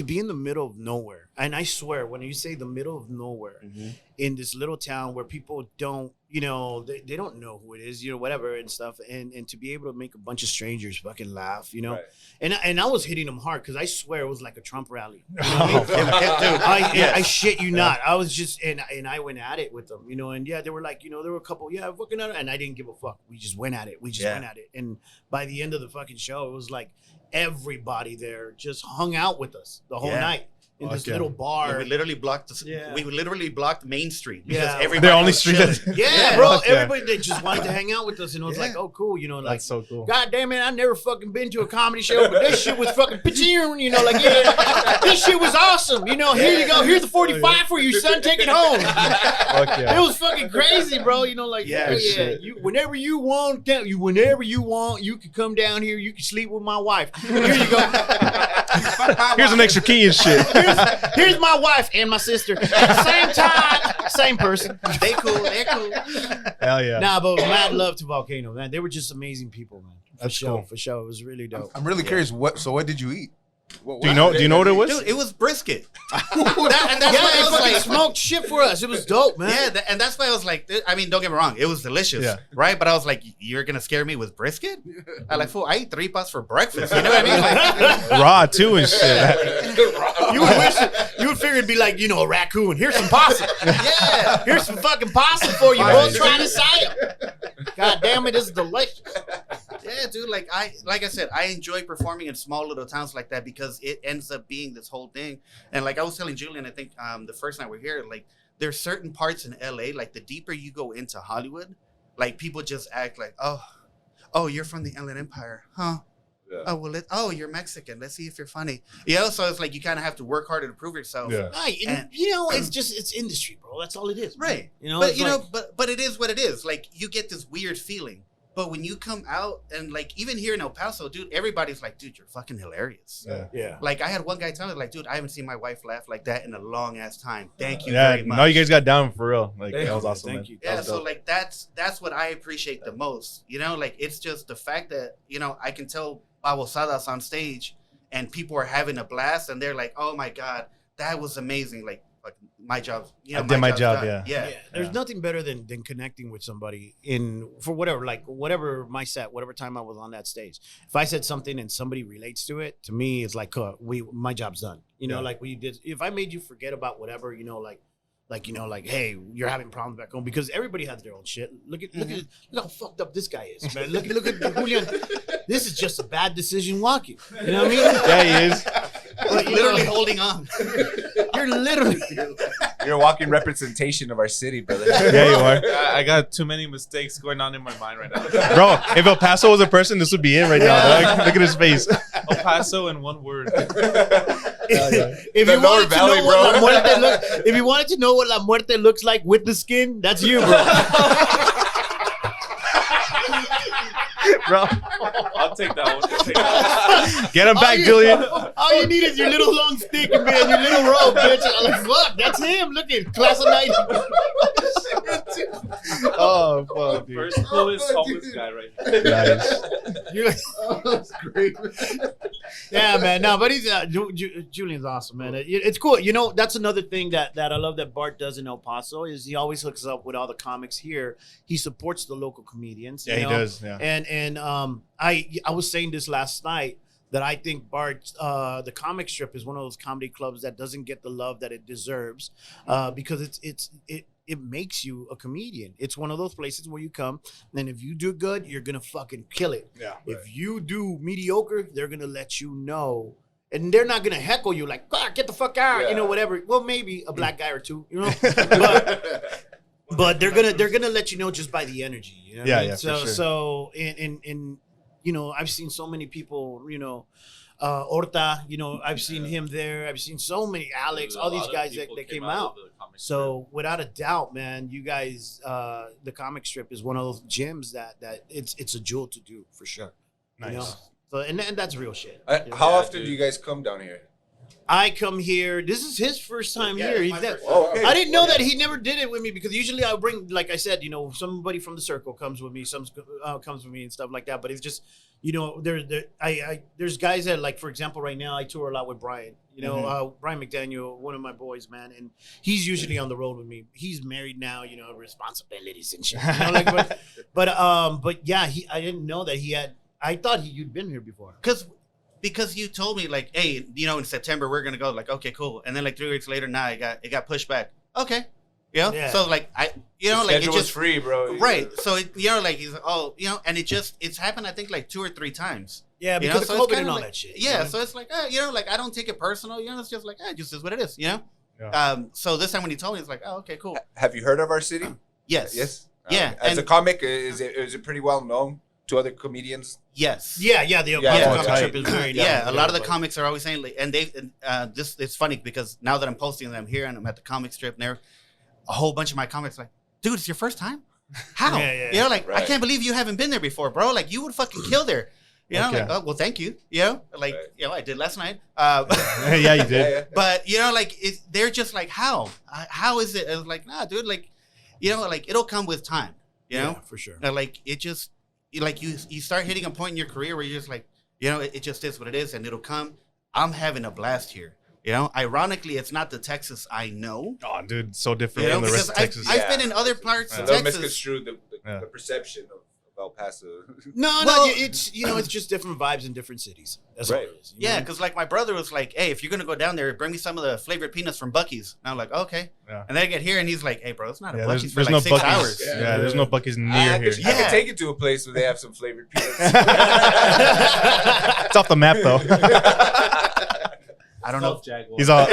be in the middle of nowhere. And I swear, when you say the middle of nowhere, in this little town where people don't, you know, they don't know who it is, you know, whatever and stuff, and to be able to make a bunch of strangers fucking laugh, you know, and I was hitting them hard because I swear it was like a Trump rally. You know what I mean? I shit you not. I was just and I went at it with them, you know, and yeah, they were like, you know, there were a couple, yeah, fucking, and I didn't give a fuck. We just went at it. Went at it, and by the end of the fucking show, it was like everybody there just hung out with us the whole night in this little bar.
Yeah, we literally blocked we literally blocked Main Street because everybody
They're only
was
street
chilling.
Yeah, bro. Everybody they just wanted to hang out with us, and it was
Yeah.
like, oh, cool, you know, like,
That's so cool.
God damn it, I never fucking been to a comedy show, but this shit was fucking pitching, you know, like, yeah, this shit was awesome, you know. Here you go, here's the 45 for you, son. Take it home. It was fucking crazy, bro. You know, like,
Yeah,
shit.
you whenever you want, you can come down here. You can sleep with my wife. Here you go.
Here's an extra key and shit.
Here's my wife and my sister at the same time, same person.
They cool.
Hell yeah.
Nah, but mad love to Volcano, man. They were just amazing people, man.
That's cool.
For sure. It was really dope.
I'm really curious. What did you eat?
Do you know what it was?
Dude, it was brisket.
Yeah,
and that's why I was
fucking
like,
smoked shit for us. It was dope, man.
yeah, and that's why I was like, I mean, don't get me wrong, it was delicious, right? But I was like, you're gonna scare me with brisket? I like, fool, I eat 3 pots for breakfast. You know what I mean? Like,
Raw too and shit.
You would figure it'd be like, you know, a raccoon. Here's some possum.
yeah,
Here's some fucking possum for you, bro. Try this out. God damn it, this is delicious.
yeah, dude. Like I said, I enjoy performing in small little towns like that because it ends up being this whole thing. And like I was telling Julian, I think the first night we're here, like there's certain parts in LA, like the deeper you go into Hollywood, like people just act like, oh, you're from the Inland Empire, huh? Yeah. Oh, you're Mexican. Let's see if you're funny. You know, so it's like you kind of have to work harder to prove yourself.
Yeah.
Right. And, you know, it's industry, bro. That's all it is. Man.
Right.
You know,
but
it's
you
like,
know, but it is what it is. Like you get this weird feeling. But when you come out and like even here in El Paso, dude, everybody's like, dude, you're fucking hilarious.
yeah.
Like I had one guy tell me, like, dude, I haven't seen my wife laugh like that in a long ass time. Thank you very much.
No, you guys got down for real. Like that was awesome.
Thank
man.
you.
That
Yeah,
was
so
dope.
like that's what I appreciate the most. You know, like it's just the fact that, you know, I can tell Babosadas on stage and people are having a blast and they're like, oh my God, that was amazing. Like my job, you know,
I did my
job's
job,
done.
yeah.
There's nothing better than connecting with somebody for whatever my set, whatever time I was on that stage. If I said something and somebody relates to it, to me, it's like my job's done. You know, like we did. If I made you forget about whatever, you know, like you know, like, hey, you're having problems back home because everybody has their own shit. Look how fucked up this guy is, man. Look at Julian. This is just a bad decision walking. You know what I mean?
Yeah, he is.
But, you
Literally
know,
holding on.
you're literally.
You're a walking representation of our city, brother.
Yeah, you are.
I got too many mistakes going on in my mind right now.
Bro, if El Paso was a person, this would be it right now. Dog. Look at his face.
El Paso in one word.
If
The
you
Lower
wanted to
Valley,
know what
bro.
La Muerte if you wanted to know what La Muerte looks like with the skin, that's you, bro.
Bro,
I'll take that one.
get him back, Julian.
All you need is your little long stick and your little robe, bitch. I'm like, fuck, that's him. Look at class of 90.
Oh, fuck, dude.
First coolest homeless guy right here.
Nice.
You're like,
That's great.
yeah, man. No, but he's Julian's awesome, man. It's cool. You know, that's another thing that I love that Bart does in El Paso is he always hooks up with all the comics here. He supports the local comedians.
Yeah,
you
he
know?
does. Yeah.
And I was saying this last night that I think Bart, the comic strip is one of those comedy clubs that doesn't get the love that it deserves because it makes you a comedian. It's one of those places where you come and if you do good, you're gonna fucking kill it.
Yeah.
If you do mediocre, they're gonna let you know. And they're not gonna heckle you like, God, get the fuck out, you know, whatever. Well, maybe a black guy or two, you know. but they're gonna let you know just by the energy. You know what I mean?
Yeah,
So
for sure.
so in you know, I've seen so many people. You know, Horta. You know, I've seen him there. I've seen so many Alex. All these guys that came out. So without a doubt, man, you guys, the comic strip is one of those gems that it's a jewel to do for sure.
Nice.
You know? So and that's real shit.
How often do you guys come down here?
I come here. This is his first time here.
it's my first time.
Oh, okay.
I didn't know that he never did it with me because usually I bring, like I said, you know, somebody from the circle comes with me, some comes with me and stuff like that. But it's just, you know, there's guys that, like, for example, right now I tour a lot with Brian. You know, Brian McDaniel, one of my boys, man, and he's usually on the road with me. He's married now, you know, responsibilities and shit. You know, like, but yeah, I didn't know that he had. I thought you'd been here before.
Because you told me, like, hey, you know, in September we're gonna go. Like, okay, cool. And then like 3 weeks later, it got pushed back. Okay, you know.
Yeah.
So like
The
like it
schedule was
just
free, bro.
right. So you know, like he's and it's happened. I think like 2 or 3 times.
Yeah,
You know,
because
so
of
it's
COVID
kinda
and all
like-
that shit.
Yeah,
you know?
so it's like you know, like I don't take it personal. You know, it's just like it just is what it is. You know.
Yeah.
So this time when he told me, it's like, oh, okay, cool.
Have you heard of our city?
Yes.
Yes.
Yeah,
As a
and-
comic, is it pretty well known to other comedians?
Yes.
Yeah, the comic
tight.
strip is very
Yeah, a lot of the
everybody.
comics are always saying, like, and they, this it's funny because now that I'm posting them here and I'm at the comic strip, and there, a whole bunch of my comics like, dude, it's your first time? How?
Yeah.
You know, like I
Right.
can't believe you haven't been there before, bro. Like you would fucking kill there. You know,
Okay.
like, oh well, thank you. You know, like
Right.
you know, I did last night.
Yeah, you did.
But you know, like they're just like, how? How is it? I was like, nah, dude. Like, you know, like it'll come with time. You know,
for sure.
like it just like you start hitting a point in your career where you're just like, you know, it just is what it is, and it'll come. I'm having a blast here. You know, ironically, it's not the Texas I know.
Oh, dude, so different
You know,
from the rest
because
of Texas.
I've been in other parts of
Don't
Texas.
misconstrue the
Yeah.
perception of El Paso.
No,
Well-
it's it's just different vibes in different cities. That's all
Right.
it is. you
Yeah,
know?
because like my brother was like, "Hey, if you're gonna go down there, bring me some of the flavored peanuts from Buc-ee's." And I'm like, "Okay."
Yeah.
And then I get here and he's like, "Hey, bro, it's not a
Yeah,
Buc-ee's
there's
for
no
like 6
Buc-ee's.
hours."
Yeah, there's no Buc-ee's near
I
here.
can
Yeah.
take you to a place where they have some flavored peanuts.
It's off the map though.
I don't know.
He's all.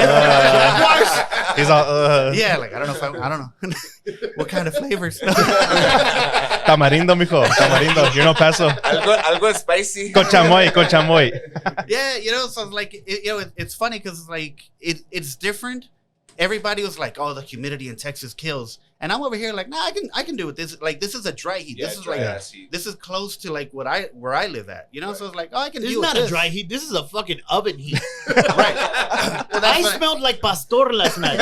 He's all.
Yeah, like I don't know if I don't know what kind of flavors.
Tamarindo, mijo. Tamarindo. You know Paso.
algo spicy.
Con chamoy.
Yeah, you know, so it's like it's funny because like it's different. Everybody was like, "Oh, the humidity in Texas kills," and I'm over here like, "Nah, I can do it. This like this is a dry heat.
Yeah,
this is
dry
like
ass heat.
this is close to like where I live at. You know, so it's like, oh, I can
This is
deal with
not a
this.
dry heat. This is a fucking oven heat.
Right. Well,
I
that's what
smelled like pastor last night.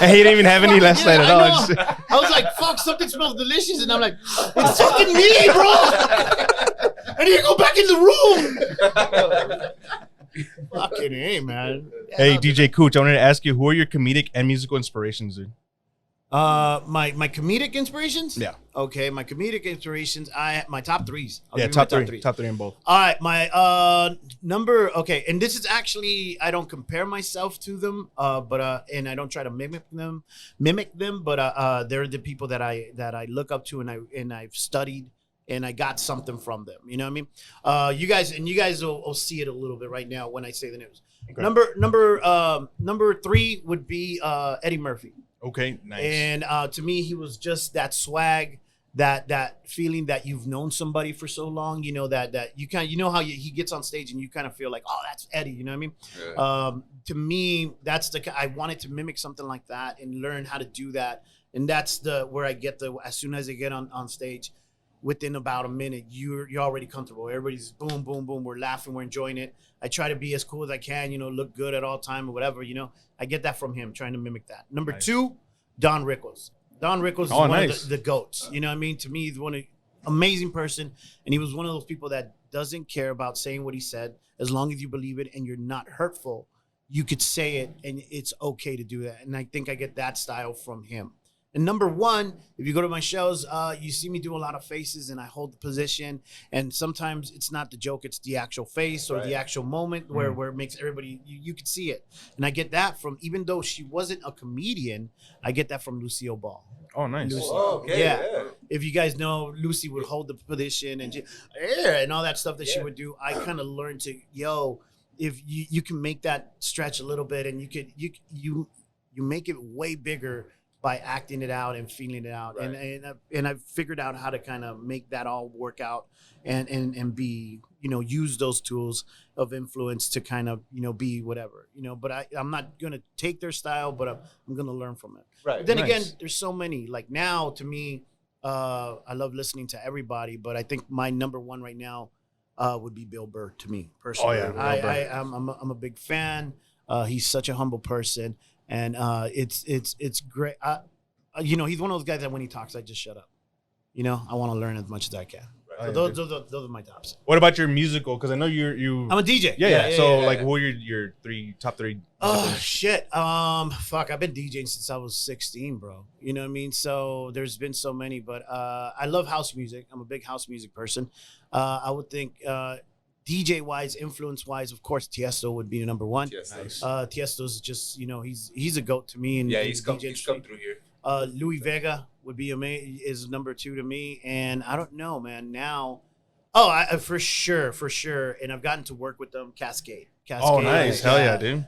And he didn't even have any last night at all.
I
Just-
know. I was like, fuck, something smells delicious. And I'm like, it's fucking me, bro. I need to go back in the room. Fucking hey, man.
Hey, DJ Cooch, I wanted to ask you, who are your comedic and musical inspirations, dude?
My comedic inspirations?
Yeah.
Okay, my comedic inspirations, my top threes. I'll
Yeah,
give you my
top three. Top three in both.
All right, my number. Okay, and this is actually I don't compare myself to them, but and I don't try to mimic them, but they're the people that I look up to and I've studied and I got something from them. You know what I mean? You guys will see it a little bit right now when I say the names.
Okay.
Number 3 would be Eddie Murphy.
Okay, nice.
And to me, he was just that swag, that feeling that you've known somebody for so long. You know that you kind, you know how he gets on stage and you kind of feel like, oh, that's Eddie. You know what I mean?
Yeah.
To me, that's I wanted to mimic something like that and learn how to do that. And that's where I get as soon as I get on stage, within about a minute, you're already comfortable. Everybody's boom, boom, boom. We're laughing, we're enjoying it. I try to be as cool as I can, you know, look good at all time or whatever, you know. I get that from him, trying to mimic that. Number
Nice.
2, Don Rickles. Don Rickles is
Oh,
one
nice.
of the goats. You know what I mean? To me, he's amazing person. And he was one of those people that doesn't care about saying what he said. As long as you believe it and you're not hurtful, you could say it and it's okay to do that. And I think I get that style from him. And number 1, if you go to my shows, you see me do a lot of faces and I hold the position. And sometimes it's not the joke, it's the actual face or the actual moment where it makes everybody, you can see it. And I get that from, even though she wasn't a comedian, I get that from Lucille Ball.
Oh, nice.
Lucy.
Oh, okay.
Yeah. If you guys know, Lucy would hold the position and and all that stuff that she would do. I kind of learned to, if you can make that stretch a little bit and you You make it way bigger by acting it out and feeling it out.
Right.
And I've figured out how to kind of make that all work out and be, use those tools of influence to kind of, be whatever, but I'm not going to take their style, but I'm going to learn from it.
Right.
But then
Nice.
again, there's so many, like now to me, I love listening to everybody, but I think my number one right now would be Bill Burr to me personally.
Oh, yeah, Bill Burr.
I'm a big fan. He's such a humble person, and it's great. He's one of those guys that when he talks, I just shut up. I want to learn as much as I can.
Right.
So those are my tops.
What about your musical? Because I know you.
I'm a DJ.
Yeah. So
yeah.
what are your top three?
Oh shit. Fuck. I've been DJing since I was 16, bro. You know what I mean? So there's been so many, but I love house music. I'm a big house music person. I would think DJ wise, influence wise, of course, Tiesto would be number one.
Yes, nice.
Tiesto's just he's a goat to me. And
He's come through here.
Louis Vega would be is number two to me, and I don't know, man. Now, for sure, and I've gotten to work with them. Cascade.
Oh, nice. Hell yeah, dude.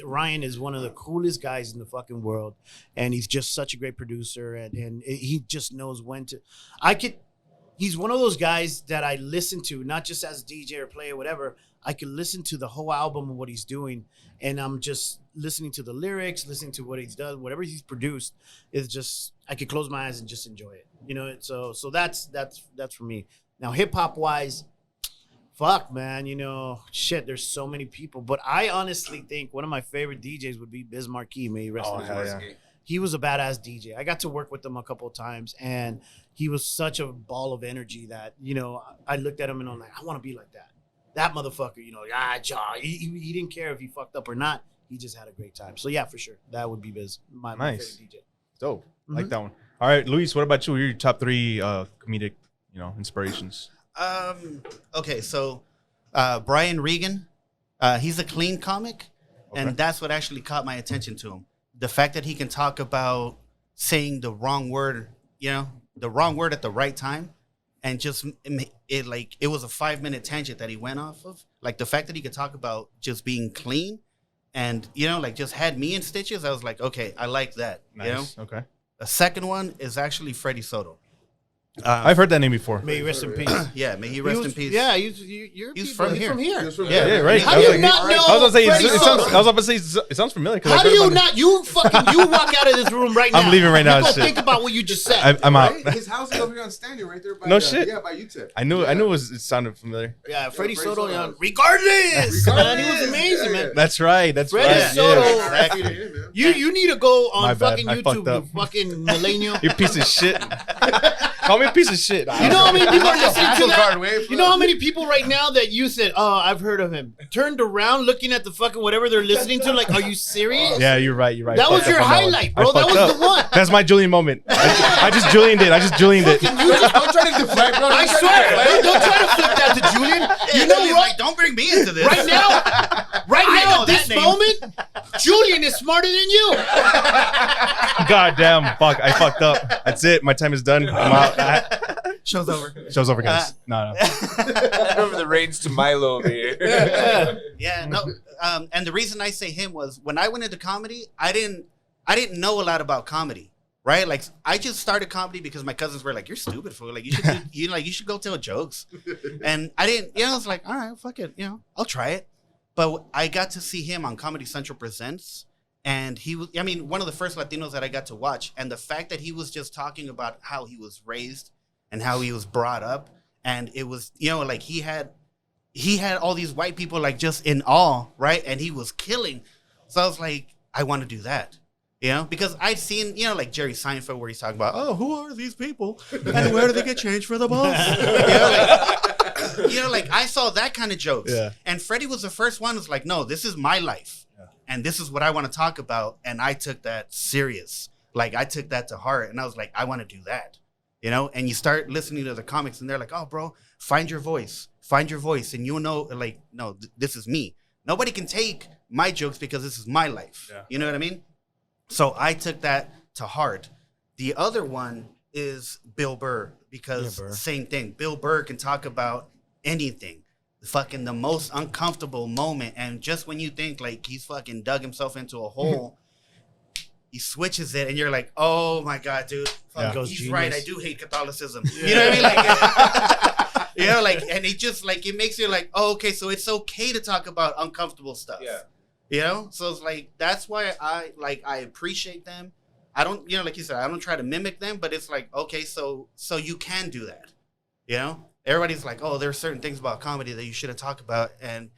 Ryan is one of the coolest guys in the fucking world, and he's just such a great producer, and he just knows when to. He's one of those guys that I listen to, not just as a DJ or player, whatever. I can listen to the whole album of what he's doing, and I'm just listening to the lyrics, listening to what he's done, whatever he's produced. Is just I could close my eyes and just enjoy it. So that's for me. Now hip hop wise, fuck man, shit. There's so many people, but I honestly think one of my favorite DJs would be Biz Markie. May he rest in
hell
peace.
yeah.
He was a badass DJ. I got to work with him a couple of times, and he was such a ball of energy that I looked at him and I'm like, I want to be like that. That motherfucker, he didn't care if he fucked up or not. He just had a great time. So yeah, for sure, that would be Biz, my
Nice.
favorite DJ.
Dope. I like that one. All right, Luis, what about you? What are your top three comedic, inspirations?
Okay, so Brian Regan, he's a clean comic, and that's what actually caught my attention to him. The fact that he can talk about saying the wrong word, the wrong word at the right time, and just it was a 5-minute tangent that he went off of. Like the fact that he could talk about just being clean, and just had me in stitches. I was like, okay, I like that.
Nice. Okay.
The second one is actually Freddie Soto.
I've heard that name before.
May he rest in peace.
Yeah, may he rest in peace.
Yeah, you're
He's from here.
Yeah, right.
How do you not know?
I was gonna
Freddie Soto?
say it sounds familiar.
How do you not? You walk out of this room right now.
I'm leaving right now.
Go
Shit.
think about what you just said.
I'm out.
Right? His house is over here on Standing right there. By,
No shit.
Yeah, by UTEP.
I knew it sounded familiar.
Yeah, Freddie
Freddie
Soto.
Soto.
Regardless, man, he was amazing,
Yeah,
man.
That's right.
Freddie
right.
Soto.
Yeah.
Exactly. To him, man.
You need to go
My
on
bad.
fucking
I fucked
YouTube,
up.
you fucking millennial.
You piece of shit. Call me a piece of shit.
You know how many people are listening to
Apple
that?
Card wave.
You know how many people right now that you said, "Oh, I've heard of him," turned around looking at the fucking whatever they're listening to, like, "Are you serious?"
Yeah, you're right.
That was
Fucked
your
up on that one.
highlight,
I
bro. That
fucked
was
up.
the one.
That's my Julian moment. I just Julianed it.
Don't try to deflect, bro.
I swear, don't try to flip that to Julian. You know
He's
what?
like, don't bring me into this.
Right now,
know
at this
that name.
moment, Julian is smarter than you.
God damn. Fuck. I fucked up. That's it. My time is done. I'm out.
Show's over.
Show's over, guys. No.
Remember the reins to Milo over here.
Yeah, no. And the reason I say him was when I went into comedy, I didn't know a lot about comedy, right? Like I just started comedy because my cousins were like, "You're stupid, fool. Like you should go tell jokes." And I didn't. I was like, "All right, fuck it. I'll try it." But I got to see him on Comedy Central Presents, and he was. I mean, one of the first Latinos that I got to watch, and the fact that he was just talking about how he was raised and how he was brought up, and it was like he had all these white people like just in awe, right? And he was killing. So I was like, I want to do that, because I'd seen, like Jerry Seinfeld where he's talking about, oh, who are these people and where do they get changed for the bus? Like I saw that kind of jokes.
Yeah.
And Freddie was the first one who's like, no, this is my life. Yeah. And this is what I want to talk about. And I took that serious. Like I took that to heart and I was like, I want to do that. And you start listening to the comics and they're like, oh, bro, find your voice. And like, no, this is me. Nobody can take my jokes because this is my life. Yeah. You know what I mean? So I took that to heart. The other one is Bill Burr because same thing. Bill Burr can talk about anything. Fucking the most uncomfortable moment. And just when you think like he's fucking dug himself into a hole, he switches it, and you're like, oh my god, dude, fuck,
Goes
he's
genius.
right. I do hate Catholicism. You know what I mean? Like, like, and it just like it makes you like, oh, okay, so it's okay to talk about uncomfortable stuff. Yeah. So it's like that's why I appreciate them. I don't, like you said, I don't try to mimic them, but it's like, okay, so you can do that. Everybody's like, oh, there are certain things about comedy that you shouldn't talk about, and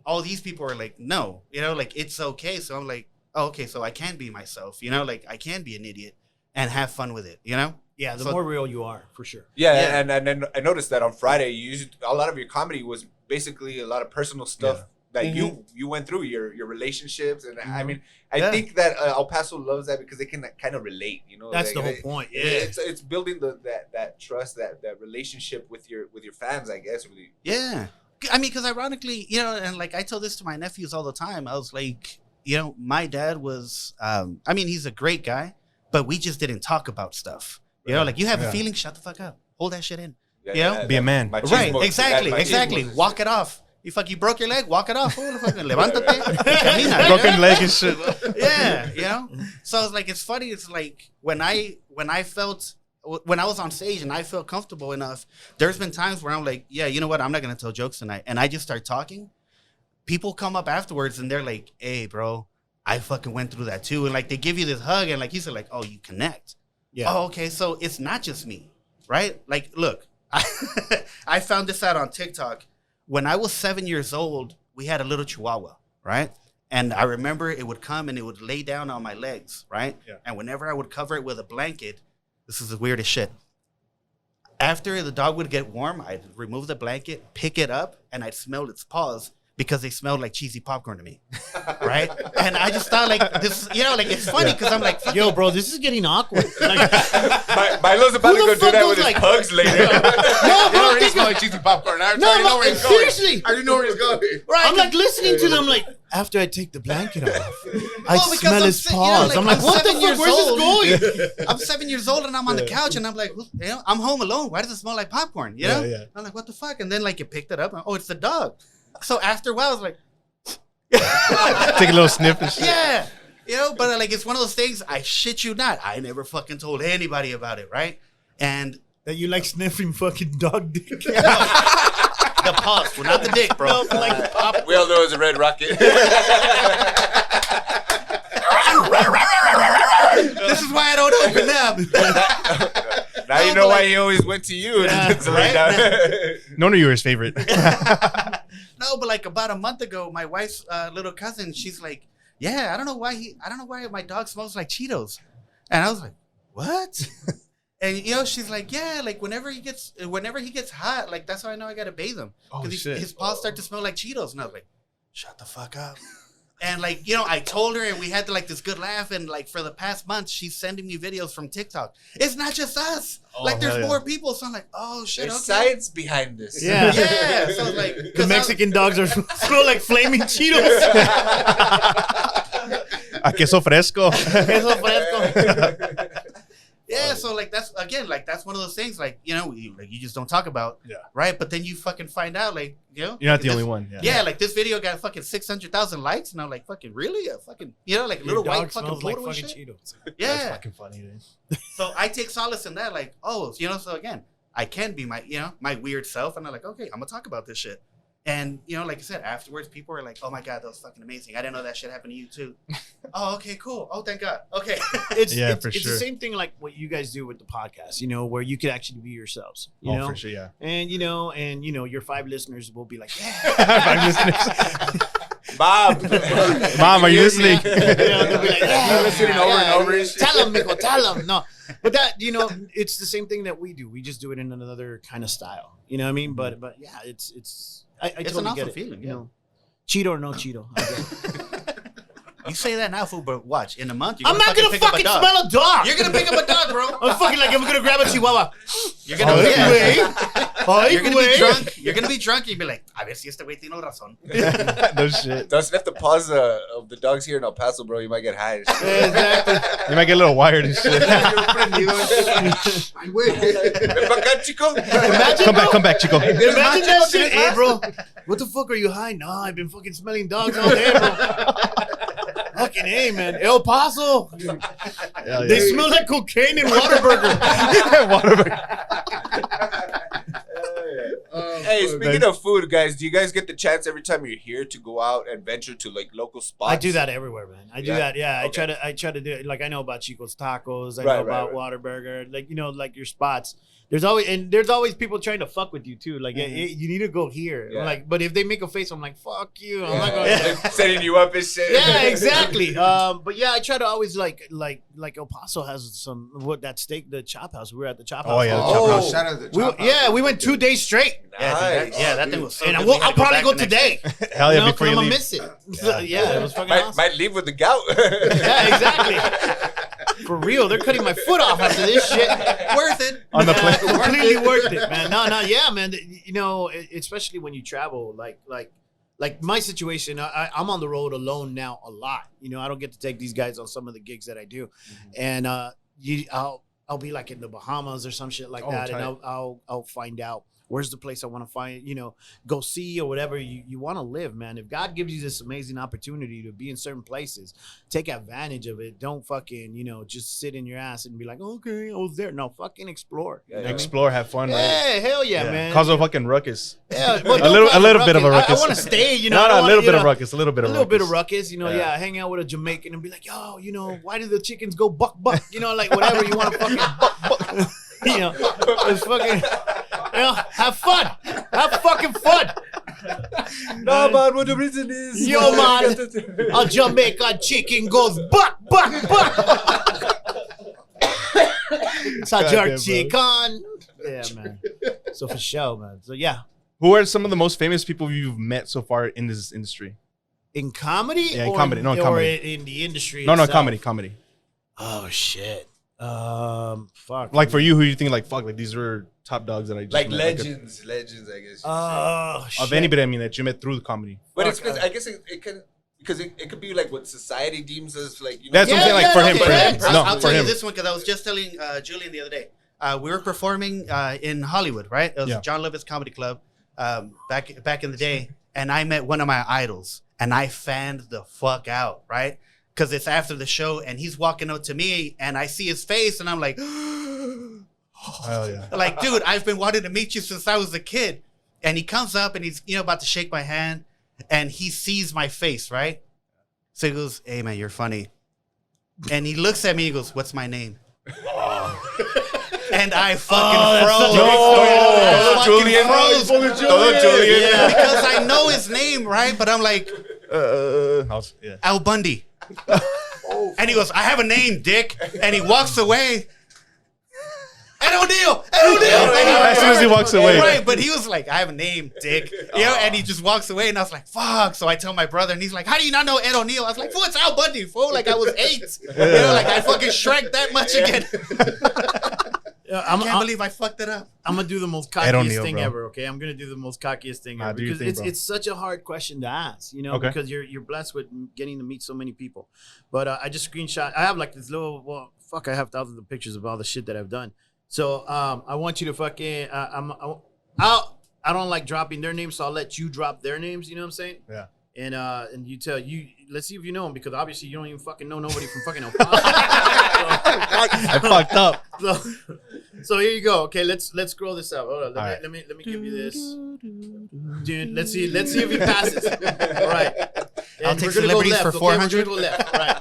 all these people are like, no, like it's okay. So I'm like, oh, okay, so I can be myself, like I can be an idiot and have fun with it,
Yeah, the more real you are, for sure.
Yeah. And then I noticed that on Friday, a lot of your comedy was basically a lot of personal stuff that you went through, your relationships, and I mean, I think that El Paso loves that because they can kind of relate.
That's the whole point. Yeah,
it's building that trust, that relationship with your fans, I guess. Really.
Yeah, I mean, because ironically, and like I tell this to my nephews all the time. I was like, my dad was, I mean, he's a great guy, but we just didn't talk about stuff. Like you have a feeling, shut the fuck up, hold that shit in.
Be a man.
Right? Exactly. Walk it off. You broke your leg, walk it off. Levántate. Camina,
broken leg and shit.
Yeah, So it's like, it's funny. It's like when I was on stage and I felt comfortable enough, there's been times where I'm like, yeah, you know what? I'm not going to tell jokes tonight. And I just start talking. People come up afterwards and they're like, hey, bro, I fucking went through that too. And like, they give you this hug and like, you said like, oh, you connect. Yeah. Oh, okay. So it's not just me, right? Like, look, I found this out on TikTok. When I was 7 years old, we had a little chihuahua, right? And I remember it would come and it would lay down on my legs, right? Yeah. And whenever I would cover it with a blanket, this is the weirdest shit. After the dog would get warm, I'd remove the blanket, pick it up, and I'd smell its paws because they smelled like cheesy popcorn to me, right? And I just thought like this, like it's funny because I'm like,
yo, bro, this is getting awkward. Like,
Milo's about to go do that with his pugs later.
No, bro, already smell like cheesy popcorn. I already know where he's going.
Seriously,
I already know where he's going.
Right, I'm like listening to them, like after I take the blanket off, I smell his paws. I'm like, what the fuck? Where's this going?
I'm 7 years old and I'm on the couch and I'm like, I'm home alone. Why does it smell like popcorn? Yeah. I'm like, what the fuck? And then like you picked it up. Oh, it's the dog. So after a while, I was like,
take a little sniff and shit.
Yeah. But like, it's one of those things, I shit you not, I never fucking told anybody about it, right? And
that you like sniffing fucking dog dick.
The puff, well, not the dick, bro.
No, like the pop.
We all know it's a red rocket.
This is why I don't open up.
Now you know why he always went to you.
Right?
No, you were his favorite.
No, but like about a month ago, my wife's little cousin, she's like, yeah, I don't know why my dog smells like Cheetos. And I was like, what? And she's like, yeah, like whenever he gets hot, like that's how I know I gotta bathe him. Because his paws start to smell like Cheetos. And I was like, shut the fuck up. And like, I told her and we had like this good laugh, and like for the past month, she's sending me videos from TikTok. It's not just us. Like there's more people. So I'm like, oh shit.
There's science behind this.
Yeah.
Yeah. So like
the Mexican dogs smell like flaming Cheetos.
A queso fresco.
Queso fresco. Yeah, so like that's one of those things like you just don't talk about, right? But then you fucking find out like
you're not the only one.
Yeah, like this video got fucking 600,000 likes, and I'm like, fucking really? A fucking like
your
little
dog
white fucking
smells like
photo and
fucking
shit?
Cheetos.
Yeah,
That's fucking funny, dude.
So I take solace in that, like, oh, so again, I can be my my weird self, and I'm like, okay, I'm gonna talk about this shit. And, like I said, afterwards, people were like, oh, my God, that was fucking amazing. I didn't know that shit happened to you, too. Oh, okay, cool. Oh, thank God. Okay.
It's
for
the
sure.
same thing like what you guys do with the podcast, where you could actually be yourselves, you know?
For sure, yeah.
And, your 5 listeners will be like, yeah.
5 listeners.
Mom,
are you listening?
They'll be like,
You're listening over and over.
Tell them, mijo, tell them. No. But that, it's the same thing that we do. We just do it in another kind of style. You know what I mean? But yeah, it's I
it's
totally
an
get
awesome
it.
feeling,
You know, Cheeto or no Cheeto. I get it.
You say that now, fool, but watch. In a month, you're
I'm not gonna
pick up a
fucking
dog.
smell a dog.
You're gonna pick up a dog, bro.
I'm fucking like, I'm gonna grab a chihuahua.
You're gonna You're gonna be drunk. You're gonna be drunk. You'll be like, a ver si este güey tiene razón.
No shit.
Don't sniff the paws of the dogs here in El Paso, bro. You might get high.
Exactly.
You might get a little wired and shit.
Ay, güey.
Ven pa' acá, chico.
Come back, chico.
Imagine that shit. Hey, bro. What the fuck are you high? Nah, I've been fucking smelling dogs all day, bro. Fucking A, man. El Paso.
Yeah,
They smell like cocaine and Whataburger.
Hey, speaking of food, guys, do you guys get the chance every time you're here to go out and venture to like local spots?
I do that everywhere, man. I do
Yeah?
that. Yeah,
Okay.
I try to do it. Like I know about Chico's Tacos. I
Right,
know
right,
about Whataburger. Like like your spots. There's always people trying to fuck with you too. Like hey, you need to go here.
Yeah.
Like, but if they make a face, I'm like, fuck you. I'm not
Yeah.
going.
Like, setting you up and shit.
Yeah, exactly. But yeah, I try to always like El Paso has some that steak, the Chop House. We were at the Chop House.
Oh, yeah, the Chop
Oh,
House.
shout out to the Chop House.
Yeah, we went 2 days straight.
Nice.
that thing was so
And
good. We had
I'll
to go
probably
back
go
the next
today.
day.
Hell yeah,
You know,
before
'cause
you
I'm gonna
leave.
miss it. Yeah, it was fucking awesome.
Might leave with the gout.
Yeah, exactly. For real, they're cutting my foot off after this shit.
Worth it.
On the plane.
Completely worth it, man. No, yeah, man. Especially when you travel, like my situation, I'm on the road alone now a lot. I don't get to take these guys on some of the gigs that I do, and I'll be like in the Bahamas or some shit like that,
tight.
and I'll find out where's the place I want to find, go see or whatever you want to live, man. If God gives you this amazing opportunity to be in certain places, take advantage of it. Don't fucking, just sit in your ass and be like, okay, I was there. No, fucking explore. You know what I mean?
Explore, have fun, right?
Yeah, hell yeah, man.
Cause a fucking ruckus.
Yeah, well,
A little bit of a ruckus.
I want to stay,
No,
I
a
wanna,
little bit of ruckus. A little bit
A
of
little
ruckus.
bit of ruckus,
Yeah.
hang out with a Jamaican and be like, yo, why do the chickens go buck, like whatever you want to fucking buck. It's fucking, have fun. Have fucking fun.
No, man, what the reason is.
Yo, man, a Jamaican chicken goes buck. Such your
Goddamn,
chicken. Yeah, man. So for sure, man. So yeah.
Who are some of the most famous people you've met so far in this industry?
In comedy?
Yeah, in
or
comedy. No, in
or
comedy.
in the industry
No,
itself?
comedy.
Oh, shit. Fuck.
Like for you, who you think like fuck, like these were top dogs that I just
Like
met,
legends, I guess. you could say.
Oh, shit.
of anybody. I mean that you met through the comedy.
But it's because I guess it can. Because it could be like what society deems as like,
That's what I'm saying. Like for him,
okay.
No,
I'll
for
tell you
him.
this one because I was just telling Julian the other day. We were performing in Hollywood, right? It was
Yeah.
John Levitt's Comedy Club back in the day, and I met one of my idols, and I fanned the fuck out, right? Because it's after the show, and he's walking up to me, and I see his face, and I'm like,
Hell yeah.
like, dude, I've been wanting to meet you since I was a kid. And he comes up, and he's about to shake my hand, and he sees my face, right? So he goes, hey, man, you're funny. And he looks at me, he goes, what's my name? And I fucking froze. I fucking
Julian.
froze.
Julian.
Yeah, because I know his name, right? But I'm like,
Yeah.
Al Bundy. And he goes, I have a name, dick. And he walks away. Ed O'Neill.
As soon as he walks away.
Right, but he was like, I have a name, dick. And he just walks away, and I was like, fuck. So I tell my brother, and he's like, how do you not know Ed O'Neill? I was like, fool, it's Al Bundy, fool. Like, I was 8. Like, I fucking shrank that much again. I can't believe I fucked it up.
I'm gonna do the most
Ed
cockiest
O'Neill,
thing
bro.
ever. Okay, I'm gonna do the most cockiest thing ever
do your
because
thing, bro.
it's such a hard question to ask,
Okay.
because you're blessed with getting to meet so many people. But I just screenshot. I have like this little. I have thousands of pictures of all the shit that I've done. So I want you to fucking. I don't like dropping their names, so I'll let you drop their names. You know what I'm saying?
Yeah.
And you tell you. Let's see if you know them because obviously you don't even fucking know nobody from fucking El Paso.
I fucked up.
So here you go. Okay, let's scroll this up. Hold on.
All right.
Let me give you this. Dude, let's see if he passes. All right.
I'll
And
take
we're gonna
celebrities
go left,
for
okay? We're
400.
gonna go left. All right.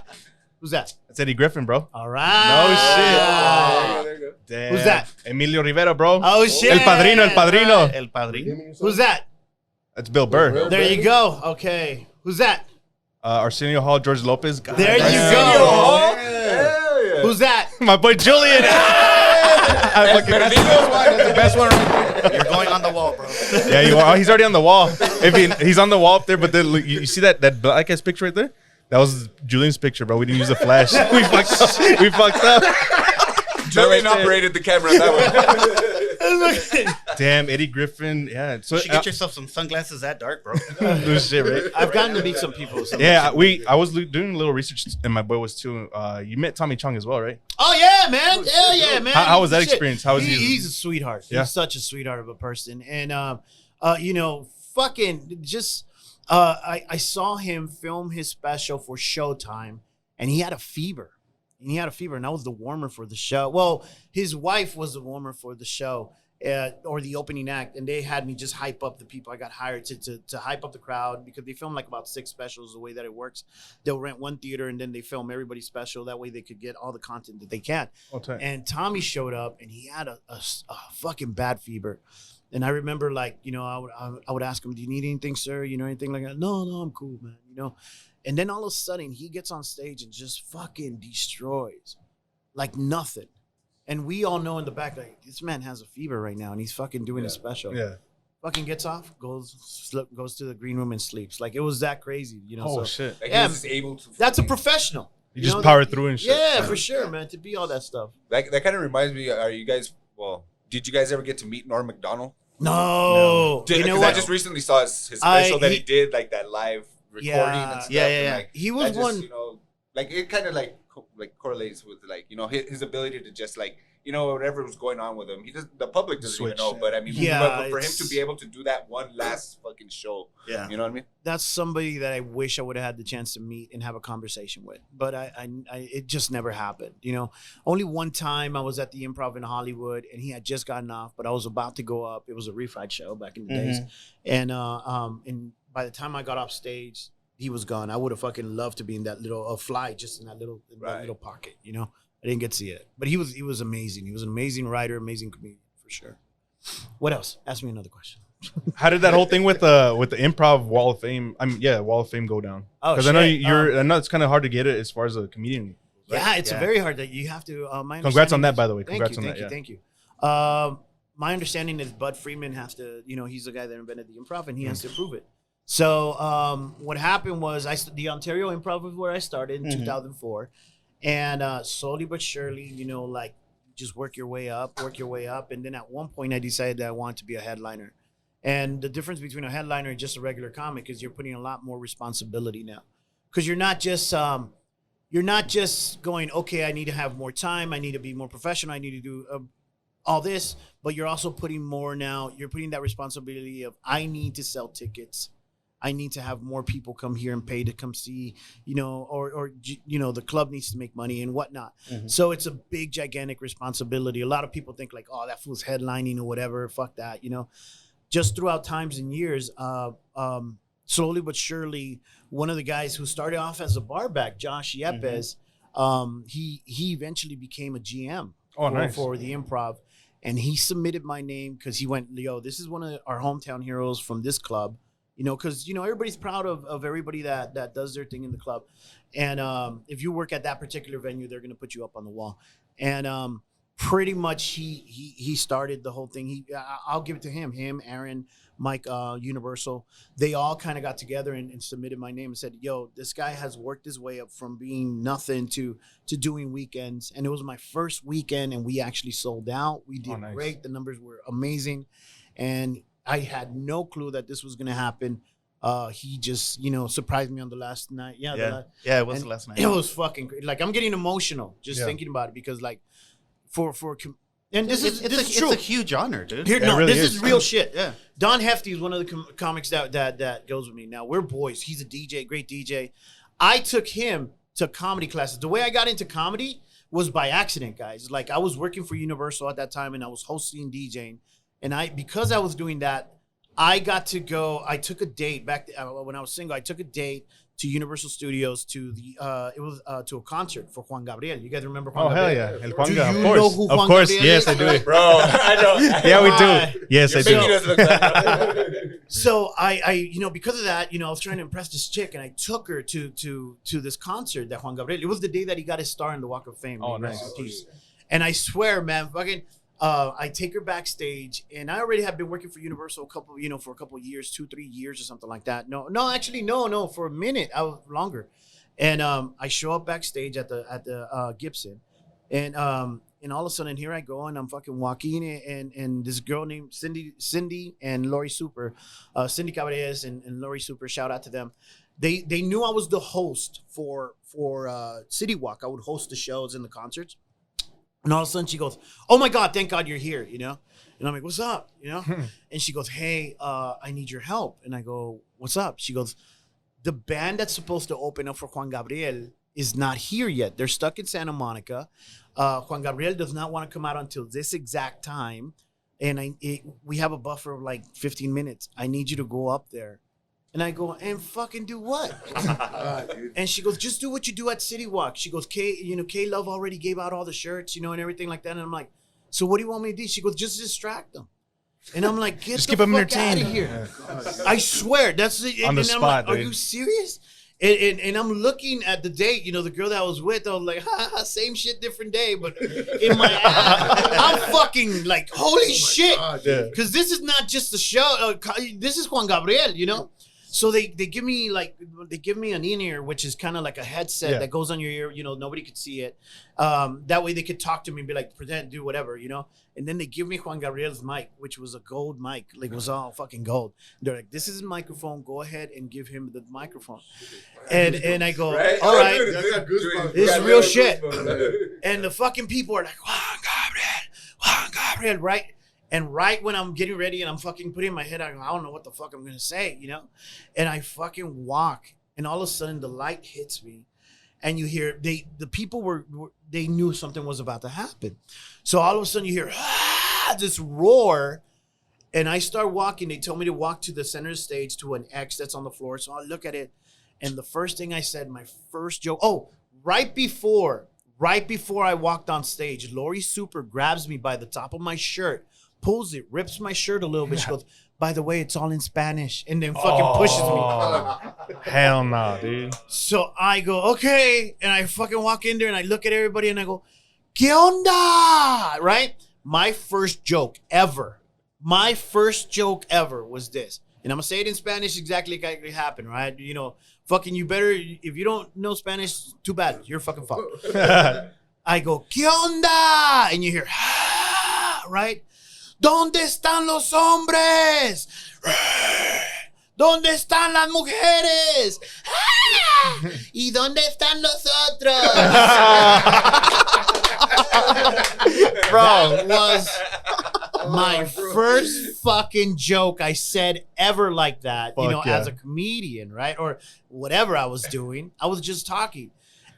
Who's that?
It's Eddie Griffin, bro.
All right.
No shit.
There you go.
Damn.
Who's that?
Emilio Rivera, bro.
Oh shit.
El Padrino.
El Padrino.
Who's that?
That's Bill Burr.
There you go. Okay. Who's that?
Arsenio Hall, George Lopez. God,
There you
that's-
go.
Hell yeah.
Who's that?
My boy Julian. I fucking-
That's the best one.
You're going on the wall, bro.
yeah, you are. Oh, he's already on the wall. He's on the wall up there, but then look, you see that black ass picture right there? That was Julian's picture, bro. We didn't use the flash. We fucked up.
Julian operated the camera on that one.
Damn, Eddie Griffin. Yeah. So
You should get yourself some sunglasses that dark, bro.
no shit, right?
I've gotten to meet some people.
Yeah, I was doing a little research, and my boy was too. You met Tommy Chong as well, right?
Oh yeah, man. Hell yeah, man.
How was that
Shit.
experience? How was he?
He's a sweetheart.
Yeah.
He's such a sweetheart of a person, and fucking just I saw him film his special for Showtime, and he had a fever. And I was the warmer for the show. Well, his wife was the warmer for the show, or the opening act, and they had me just hype up the people. I got hired to hype up the crowd because they film like about 6 specials. The way that it works, they'll rent one theater and then they film everybody's special. That way they could get all the content that they can.
Okay.
And Tommy showed up, and he had a fucking bad fever. And I remember, like, you know, I would ask him, "Do you need anything, sir? You know, anything like that?" No, I'm cool, man. You know. And then all of a sudden, he gets on stage and just fucking destroys, like nothing. And we all know in the back, like, this man has a fever right now, and he's fucking doing a special.
Yeah.
Fucking gets off, goes to the green room and sleeps. Like, it was that crazy, you know.
Oh,
so,
shit.
Like,
yeah,
he was just able to.
that's a professional.
You just power through and shit.
Yeah, for sure, man. To be all that stuff.
That kind of reminds me. Are you guys? Well, did you guys ever get to meet Norm Macdonald?
No. You know
Because
what?
I just recently saw his special that he did, like that live recording and stuff.
Yeah.
And, like,
He was
that just,
one.
you know, like it kind of like correlates with, like, you know, his ability to just, like, you know, whatever was going on with him, the public doesn't
Switch.
even know. But I mean,
Yeah,
but for him
it's-
to be able to do that one last fucking show,
Yeah.
you know what I mean?
That's somebody that I wish I would have had the chance to meet and have a conversation with, but I it just never happened. You know, only one time I was at the Improv in Hollywood, and he had just gotten off, but I was about to go up. It was a refried show back in the days, and by the time I got off stage, he was gone. I would have fucking loved to be in that little fly, just in that little pocket. You know, I didn't get to see it, but he was amazing. He was an amazing writer, amazing comedian for sure. What else? Ask me another question.
How did that whole thing with the Improv Wall of Fame? Wall of Fame go down?
Oh,
Because I know
shit.
I know it's kind of hard to get it as far as a comedian.
Yeah, it's very hard that you have to. My
Congrats on
understanding
that,
is-
by the way. Congrats on that.
Thank you. My understanding is Bud Freeman has to, you know, he's the guy that invented the improv, and he has to prove it. So what happened was the Ontario Improv was where I started in 2004, and slowly but surely, you know, like, just work your way up, and then at one point I decided that I wanted to be a headliner. And the difference between a headliner and just a regular comic is you're putting a lot more responsibility now, because you're not just going, okay, I need to have more time, I need to be more professional, I need to do all this, but you're also putting more now. You're putting that responsibility of, I need to sell tickets, I need to have more people come here and pay to come see, you know, or you know, the club needs to make money and whatnot. So it's a big, gigantic responsibility. A lot of people think like, oh, that fool's headlining or whatever. Fuck that, you know. Just throughout times and years, slowly but surely, one of the guys who started off as a barback, Josh Yepes, he eventually became a GM for the Improv, and he submitted my name because he went, yo, this is one of our hometown heroes from this club, you know, because, you know, everybody's proud of everybody that does their thing in the club, and if you work at that particular venue, they're gonna put you up on the wall, and pretty much he started the whole thing. I'll give it to him, Aaron, Mike, Universal. They all kind of got together and submitted my name and said, yo, this guy has worked his way up from being nothing to doing weekends. And it was my first weekend, and we actually sold out. We did great. The numbers were amazing. And I had no clue that this was going to happen. He just, you know, surprised me on the last night.
It was the last night.
It was fucking crazy. Like, I'm getting emotional just thinking about it, because like, and this is true.
It's a huge honor, dude.
Here, no,
really
this is real shit.
Yeah.
Don Hefty is one of the comics that goes with me. Now, we're boys. He's a DJ, great DJ. I took him to comedy classes. The way I got into comedy was by accident, guys. Like, I was working for Universal at that time, and I was hosting, DJing, and because I was doing that, I got to go. I took a date back when I was single. I took a date to Universal Studios to to a concert for Juan Gabriel. You guys remember Juan Gabriel?
Yeah, El Juanga,
Do you
of course.
know who
Of
Juan
course,
Gabriel
yes,
is?
I do.
Bro, I know.
Yeah, we
Why?
do. Yes, I
Your baby
do.
doesn't look like
So I, you know, because of that, you know, I was trying to impress this chick, and I took her to this concert that Juan Gabriel. It was the day that he got his star in the Walk of Fame.
Oh,
Rest
nice.
in peace. And I swear, man, fucking, I take her backstage, and I already have been working for Universal for a couple of years, 2-3 years or something like that. No, for a minute, I was longer. And I show up backstage at the Gibson, and all of a sudden, here I go, and I'm fucking walking in, and this girl named Cindy and Lori Super, Cindy Cabarez and Lori Super, shout out to them. They knew I was the host for City Walk. I would host the shows and the concerts. And all of a sudden she goes, "Oh my God, thank God you're here," you know? And I'm like, "What's up?" You know? And she goes, "Hey, I need your help." And I go, "What's up?" She goes, "The band that's supposed to open up for Juan Gabriel is not here yet. They're stuck in Santa Monica. Juan Gabriel does not want to come out until this exact time. And we have a buffer of like 15 minutes. I need you to go up there." And I go, "And fucking do what?" And she goes, "Just do what you do at City Walk." She goes, K Love already gave out all the shirts, and everything like that. And I'm like, "So what do you want me to do?" She goes, "Just distract them." And I'm like, "Get the fuck out of here." I swear. That's
on the spot,
I'm like, "Are
dude.
you serious?" And I'm looking at the date, the girl that I was with, I was like, same shit, different day. But in my I'm fucking like, holy shit. Because this is not just a show. This is Juan Gabriel, So they give me an in-ear, which is kind of like a headset that goes on your ear. Nobody could see it. That way they could talk to me and be like, present, do whatever, And then they give me Juan Gabriel's mic, which was a gold mic. Like, it was all fucking gold. They're like, "This is a microphone. Go ahead and give him the microphone." And I go, "All right, this is real shit." And the fucking people are like, Juan Gabriel, right? And right when I'm getting ready and I'm fucking putting my head out, I don't know what the fuck I'm going to say, And I fucking walk, and all of a sudden the light hits me. And you hear, the people they knew something was about to happen. So all of a sudden you hear this roar, and I start walking. They told me to walk to the center of the stage to an X that's on the floor. So I look at it, and the first thing I said, my first joke, right before I walked on stage, Lori Super grabs me by the top of my shirt, pulls it, rips my shirt a little bit. She goes, "By the way, it's all in Spanish," and then fucking pushes me.
Hell no, dude.
So I go, "Okay," and I fucking walk in there and I look at everybody and I go, "¿Qué onda?" Right? My first joke ever was this. And I'm gonna say it in Spanish exactly like it happened, right? Fucking you better, if you don't know Spanish, too bad. You're fucking fucked. I go, "¿Qué onda?" And you hear, right? ¿Dónde están los hombres? ¿Dónde están las mujeres? ¿Y dónde están los otros? Bro, was my first fucking joke I said ever like that, as a comedian, right? Or whatever I was doing. I was just talking.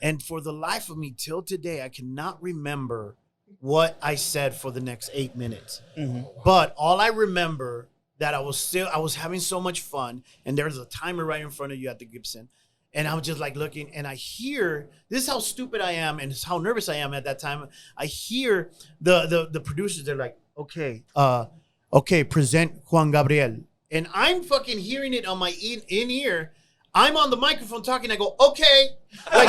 And for the life of me, till today, I cannot remember what I said for the next 8 minutes. Mm-hmm. But all I remember that I was having so much fun, and there's a timer right in front of you at the Gibson. And I was just like looking, and I hear, this is how stupid I am and how nervous I am at that time. I hear the producers, they're like, okay, present Juan Gabriel. And I'm fucking hearing it on my in-ear. I'm on the microphone talking. I go, "Okay." Like,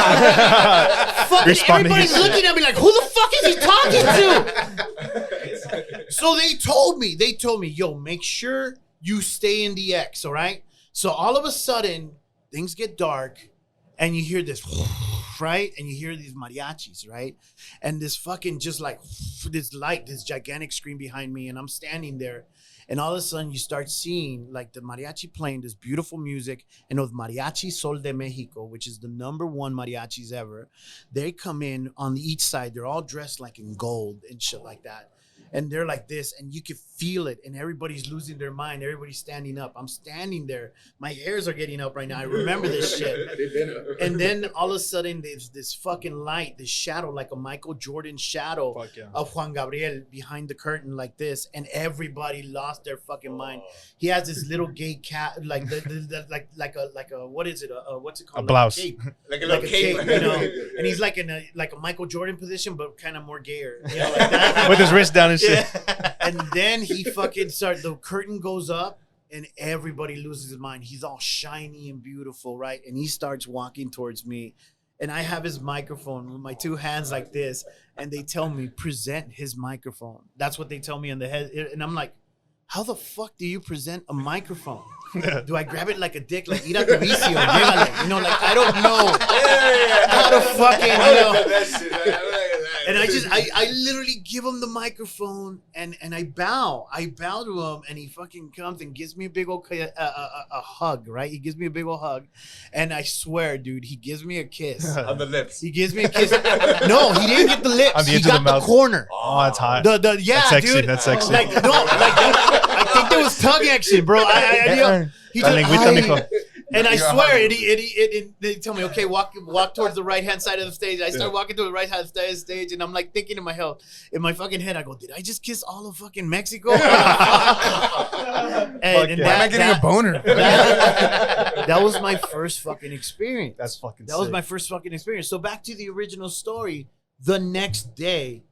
fucking everybody's looking at me like, who the fuck is he talking to? So they told me, "Yo, make sure you stay in the X, all right?" So all of a sudden, things get dark, and you hear this, right? And you hear these mariachis, right? And this fucking just like this light, this gigantic screen behind me, and I'm standing there. And all of a sudden, you start seeing like the mariachi playing this beautiful music, and those Mariachi Sol de Mexico, which is the #1 mariachis ever. They come in on each side. They're all dressed like in gold and shit like that. And they're like this, and you can feel it, and everybody's losing their mind. Everybody's standing up. I'm standing there. My hairs are getting up right now. I remember this shit. And then all of a sudden, there's this fucking light, this shadow, like a Michael Jordan shadow of Juan Gabriel behind the curtain like this, and everybody lost their fucking mind. He has this little gay cat, like a what is it? What's it called?
A blouse.
Like a cape.
And he's like in a Michael Jordan position, but kind of more gayer, like that.
With his wrist down and shit.
And then he fucking the curtain goes up and everybody loses his mind. He's all shiny and beautiful, right? And he starts walking towards me. And I have his microphone with my two hands like this. And they tell me, present his microphone. That's what they tell me in the head. And I'm like, how the fuck do you present a microphone? Do I grab it like a dick, like ira tu vicio, llévale? Like I don't know how to fucking, And I literally give him the microphone and I bow to him, and he fucking comes and gives me a big old a hug, right? He gives me a big old hug, and I swear, dude, he gives me a kiss
on the lips.
He gives me a kiss. No, he didn't get the lips.
On the
He
edge of
got
the
the
mouth.
corner.
Oh, that's hot.
Yeah,
That's sexy.
dude.
That's sexy.
Like no, like I think there was tongue action, bro. He
La lengüita, mijo.
and I swear, they tell me, okay, walk towards the right hand side of the stage. I start walking to the right hand side of the stage, and I'm like thinking in my fucking head, I go, did I just kiss all of fucking Mexico? And
Why am I getting a boner?
That was my first fucking experience.
That's fucking
That was my first fucking experience. So back to the original story. The next day,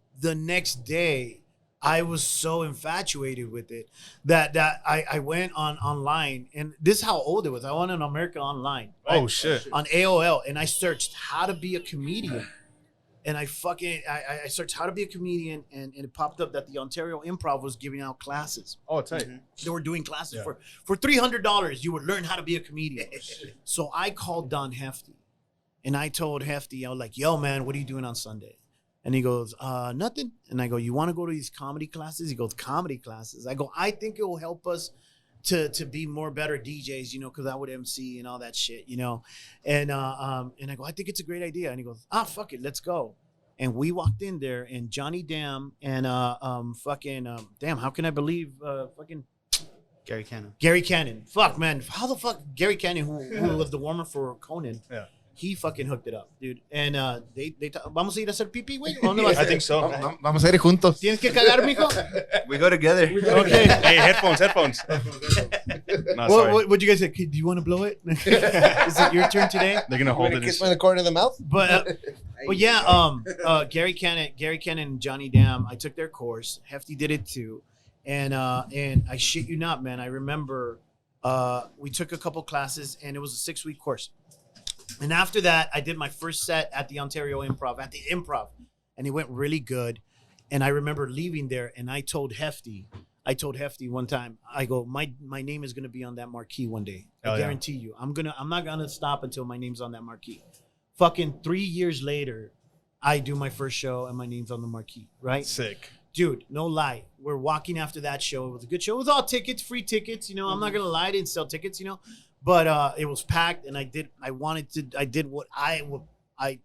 I was so infatuated with it that I went online, and this is how old it was. I went on America Online. Right?
Oh shit.
On AOL, and I searched how to be a comedian. And I searched how to be a comedian, and it popped up that the Ontario Improv was giving out classes.
Oh, tight.
They were doing classes for $300. You would learn how to be a comedian. So I called Don Hefty, and I told Hefty, I was like, yo, man, what are you doing on Sunday? And he goes, nothing. And I go, you want to go to these comedy classes? He goes, comedy classes. I go, I think it will help us to be more better DJs, you know, because I would MC and all that shit, you know. And I go, I think it's a great idea. And he goes, fuck it, let's go. And we walked in there, and Johnny Dam and damn, how can I believe fucking Gary Cannon. Fuck, man. How the fuck Gary Cannon, who was the warmer for Conan, he fucking hooked it up, dude. And vamos a ir a hacer pipí, güey.
I think so.
Vamos a ir juntos.
¿Tienes que cagar, mijo?
We go together.
Okay.
Hey, headphones. No, sorry.
What'd you guys say? Do you want to blow it? Is it your turn today?
They're gonna hold it.
Kiss me in the corner of the mouth.
But yeah, Gary Cannon and Johnny Dam, I took their course. Hefty did it too. And I shit you not, man. I remember we took a couple classes, and it was a 6-week course. And after that, I did my first set at the Ontario Improv, and it went really good. And I remember leaving there, and I told Hefty one time, I go, my name is gonna be on that marquee one day. I guarantee you. I'm not gonna stop until my name's on that marquee. Fucking 3 years later, I do my first show, and my name's on the marquee. Right?
Sick.
Dude, no lie. We're walking after that show. It was a good show. It was all tickets, free tickets. You know, I'm not gonna lie, I didn't sell tickets. You know. But it was packed, and I did what I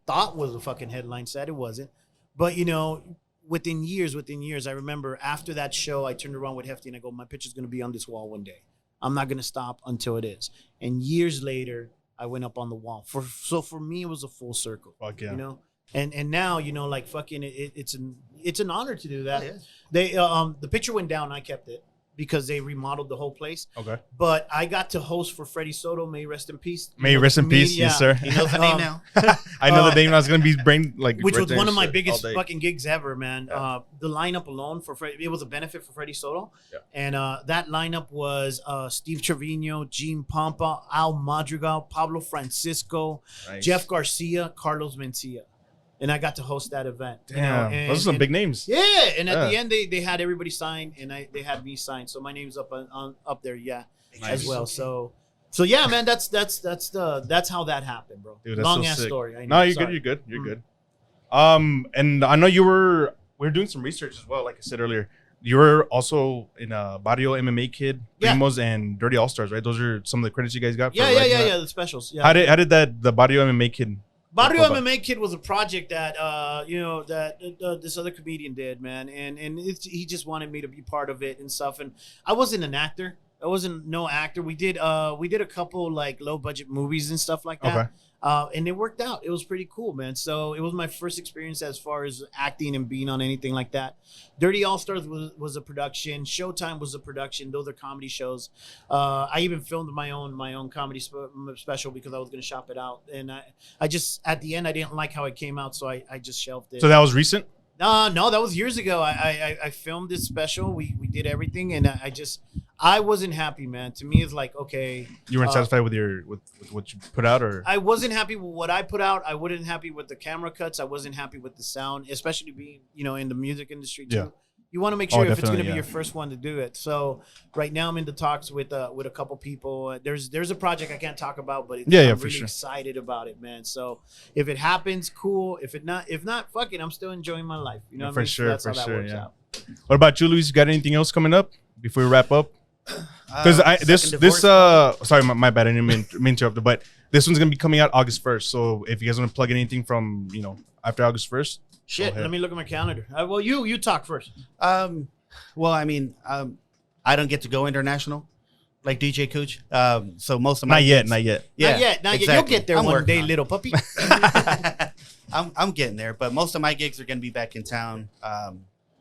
thought was a fucking headline set. It wasn't. But, you know, within years, I remember after that show, I turned around with Hefty, and I go, my picture's going to be on this wall one day. I'm not going to stop until it is. And years later, I went up on the wall. So for me, it was a full circle.
Fuck yeah.
You know? And now, you know, like fucking, it's an honor to do that.
Yeah.
They the picture went down, I kept it, because they remodeled the whole place.
Okay.
But I got to host for Freddie Soto. May he rest in peace.
May he rest in peace, yes, sir.
He knows the name now.
I know the name. I was gonna be
which was one of my
shit
biggest
all day.
fucking gigs ever, man.
Yeah.
The lineup alone for Freddie, it was a benefit for Freddie Soto.
Yeah.
And that lineup was Steve Trevino, Gene Pampa, Al Madrigal, Pablo Francisco,
Nice.
Jeff Garcia, Carlos Mencia. And I got to host that event.
Damn,
you know, and,
those are some big names.
Yeah, and at
Yeah.
the end they had everybody sign, and they had me sign, so my name's up up there, as well. So yeah, man, that's how that happened, bro.
Dude, that's
Long
so
ass
sick.
story. I know.
No, you're
Sorry.
good. You're good. And I know we were doing some research as well. Like I said earlier, you were also in Barrio MMA Kid,
Yeah.
Primos, and Dirty All Stars, right? Those are some of the credits you guys got. For
Yeah,
writing that?
the specials. Yeah.
How did the Barrio MMA Kid?
Barrio
go about?
MMA Kid was a project that this other comedian did, man, and he just wanted me to be part of it and stuff. And I wasn't an actor. I wasn't no actor. We did a couple like low budget movies and stuff like that.
Okay.
And it worked out. It was pretty cool, man. So it was my first experience as far as acting and being on anything like that. Dirty All Stars was a production. Showtime was a production. Those are comedy shows. I even filmed my own comedy special because I was going to shop it out. And I just, at the end, I didn't like how it came out, so I just shelved it.
So that was recent?
No, that was years ago. I filmed this special. We did everything, and I wasn't happy, man. To me, it's like, okay.
You weren't satisfied with what you put out, or?
I wasn't happy with what I put out. I wasn't happy with the camera cuts. I wasn't happy with the sound, especially being, in the music industry too.
Yeah.
You want to make sure if it's going to
definitely,
be your first one to do it. So right now I'm in the talks with a couple people. There's a project I can't talk about, but I'm
for
really
sure.
excited about it, man. So if it happens, cool. If not, fuck it. I'm still enjoying my life. You know what I mean?
Sure,
So that's
for
how that
sure,
works
yeah.
out.
What about you, Luis? You got anything else coming up before we wrap up? Because
Second
this
divorce.
sorry, my bad. I didn't mean to interrupt you, but this one's gonna be coming out August 1st. So if you guys want to plug in anything from after August 1st,
Shit,
ahead.
let me look at my calendar. Well, you talk first.
Well, I mean, I don't get to go international like DJ Cooch. So most of my
not yet.
gigs-
Not yet.
Yeah,
Not yet. You'll
exactly.
get there
I'm
one
working
day,
on it.
little puppy.
I'm getting there, but most of my gigs are going to be back in town.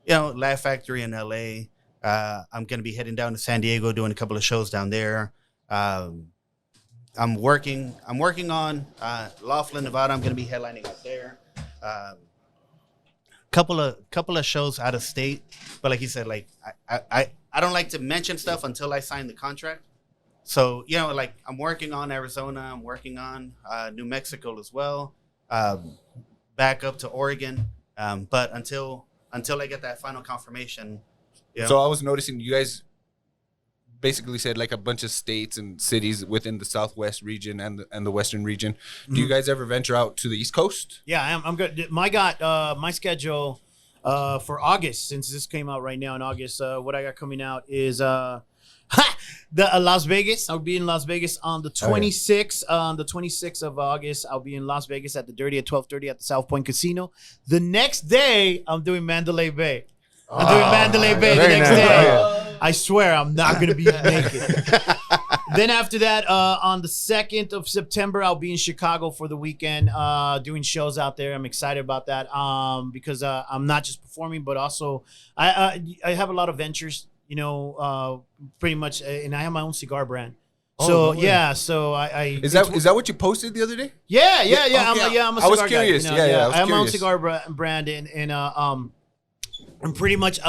Laugh Factory in LA. I'm going to be heading down to San Diego, doing a couple of shows down there. I'm working on Laughlin, Nevada. I'm going to be headlining up there. Couple of shows out of state, but like you said, like I don't like to mention stuff until I sign the contract. So like I'm working on Arizona. I'm working on New Mexico as well. Back up to Oregon, but until I get that final confirmation.
So I was noticing you guys basically said like a bunch of states and cities within the Southwest region and the Western region. Do you guys ever venture out to the East Coast?
Yeah, I'm good. My schedule for August, since this came out right now in August, what I got coming out is the Las Vegas. I'll be in Las Vegas on the 26th. On the 26th of August, I'll be in Las Vegas at the Dirty at 12:30 at the South Point Casino. The next day, I'm doing Mandalay Bay. I'm doing Mandalay Bay the next day. I swear I'm not going to be naked. Then after that, on the 2nd of September, I'll be in Chicago for the weekend doing shows out there. I'm excited about that because I'm not just performing, but also I have a lot of ventures, pretty much, and I have my own cigar brand. So
no
so I
Is that what you posted the other day?
yeah.
Okay.
I'm a cigar
I was
guy,
curious.
you know,
Yeah, I was
I have my own
curious.
cigar brand and pretty much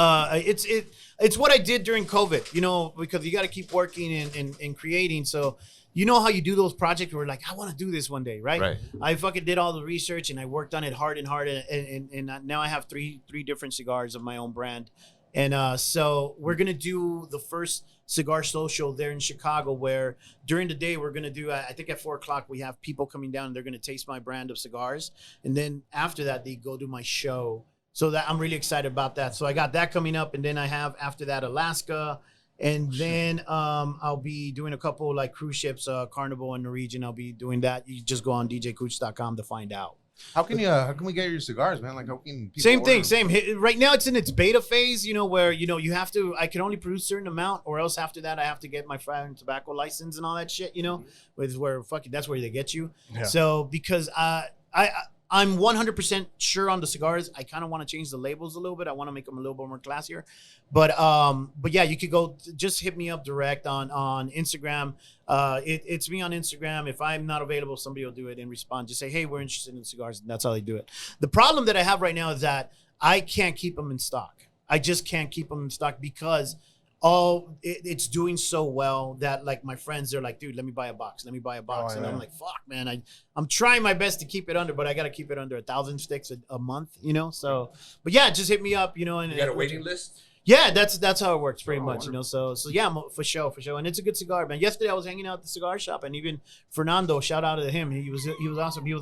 it's what I did during COVID, because you got to keep working and creating. So how you do those projects where like, I want to do this one day, right?
Right.
I fucking did all the research and I worked on it hard and now I have three different cigars of my own brand. And so we're going to do the first cigar social there in Chicago, where during the day we're going to do, I think at 4:00, we have people coming down and they're going to taste my brand of cigars. And then after that, they go do my show. So that I'm really excited about that. So I got that coming up. And then I have after that, Alaska. And then I'll be doing a couple like cruise ships, Carnival in the region. I'll be doing that. You just go on djcooch.com to find out.
How can we get your cigars, man? Like, how can people
Same
order
thing,
them?
same. Right now it's in its beta phase, where, you have to, I can only produce a certain amount, or else after that I have to get my fire and tobacco license and all that shit, which is where that's where they get you.
Yeah.
So because I'm 100% sure on the cigars. I kind of want to change the labels a little bit. I want to make them a little bit more classier. But yeah, you could go just hit me up direct on Instagram. It's me on Instagram. If I'm not available, somebody will do it and respond. Just say, hey, we're interested in cigars. And that's how they do it. The problem that I have right now is that I can't keep them in stock. I just can't keep them in stock because it's doing so well that like my friends, they're like, dude, let me buy a box. And I'm like, fuck, man, I'm trying my best to keep it under, but I got to keep it under 1,000 sticks a month, so, but yeah, just hit me up, and
You got a waiting list?
Yeah, that's how it works pretty much, so yeah, for sure. And it's a good cigar, man. Yesterday I was hanging out at the cigar shop, and even Fernando, shout out to him. He was awesome. He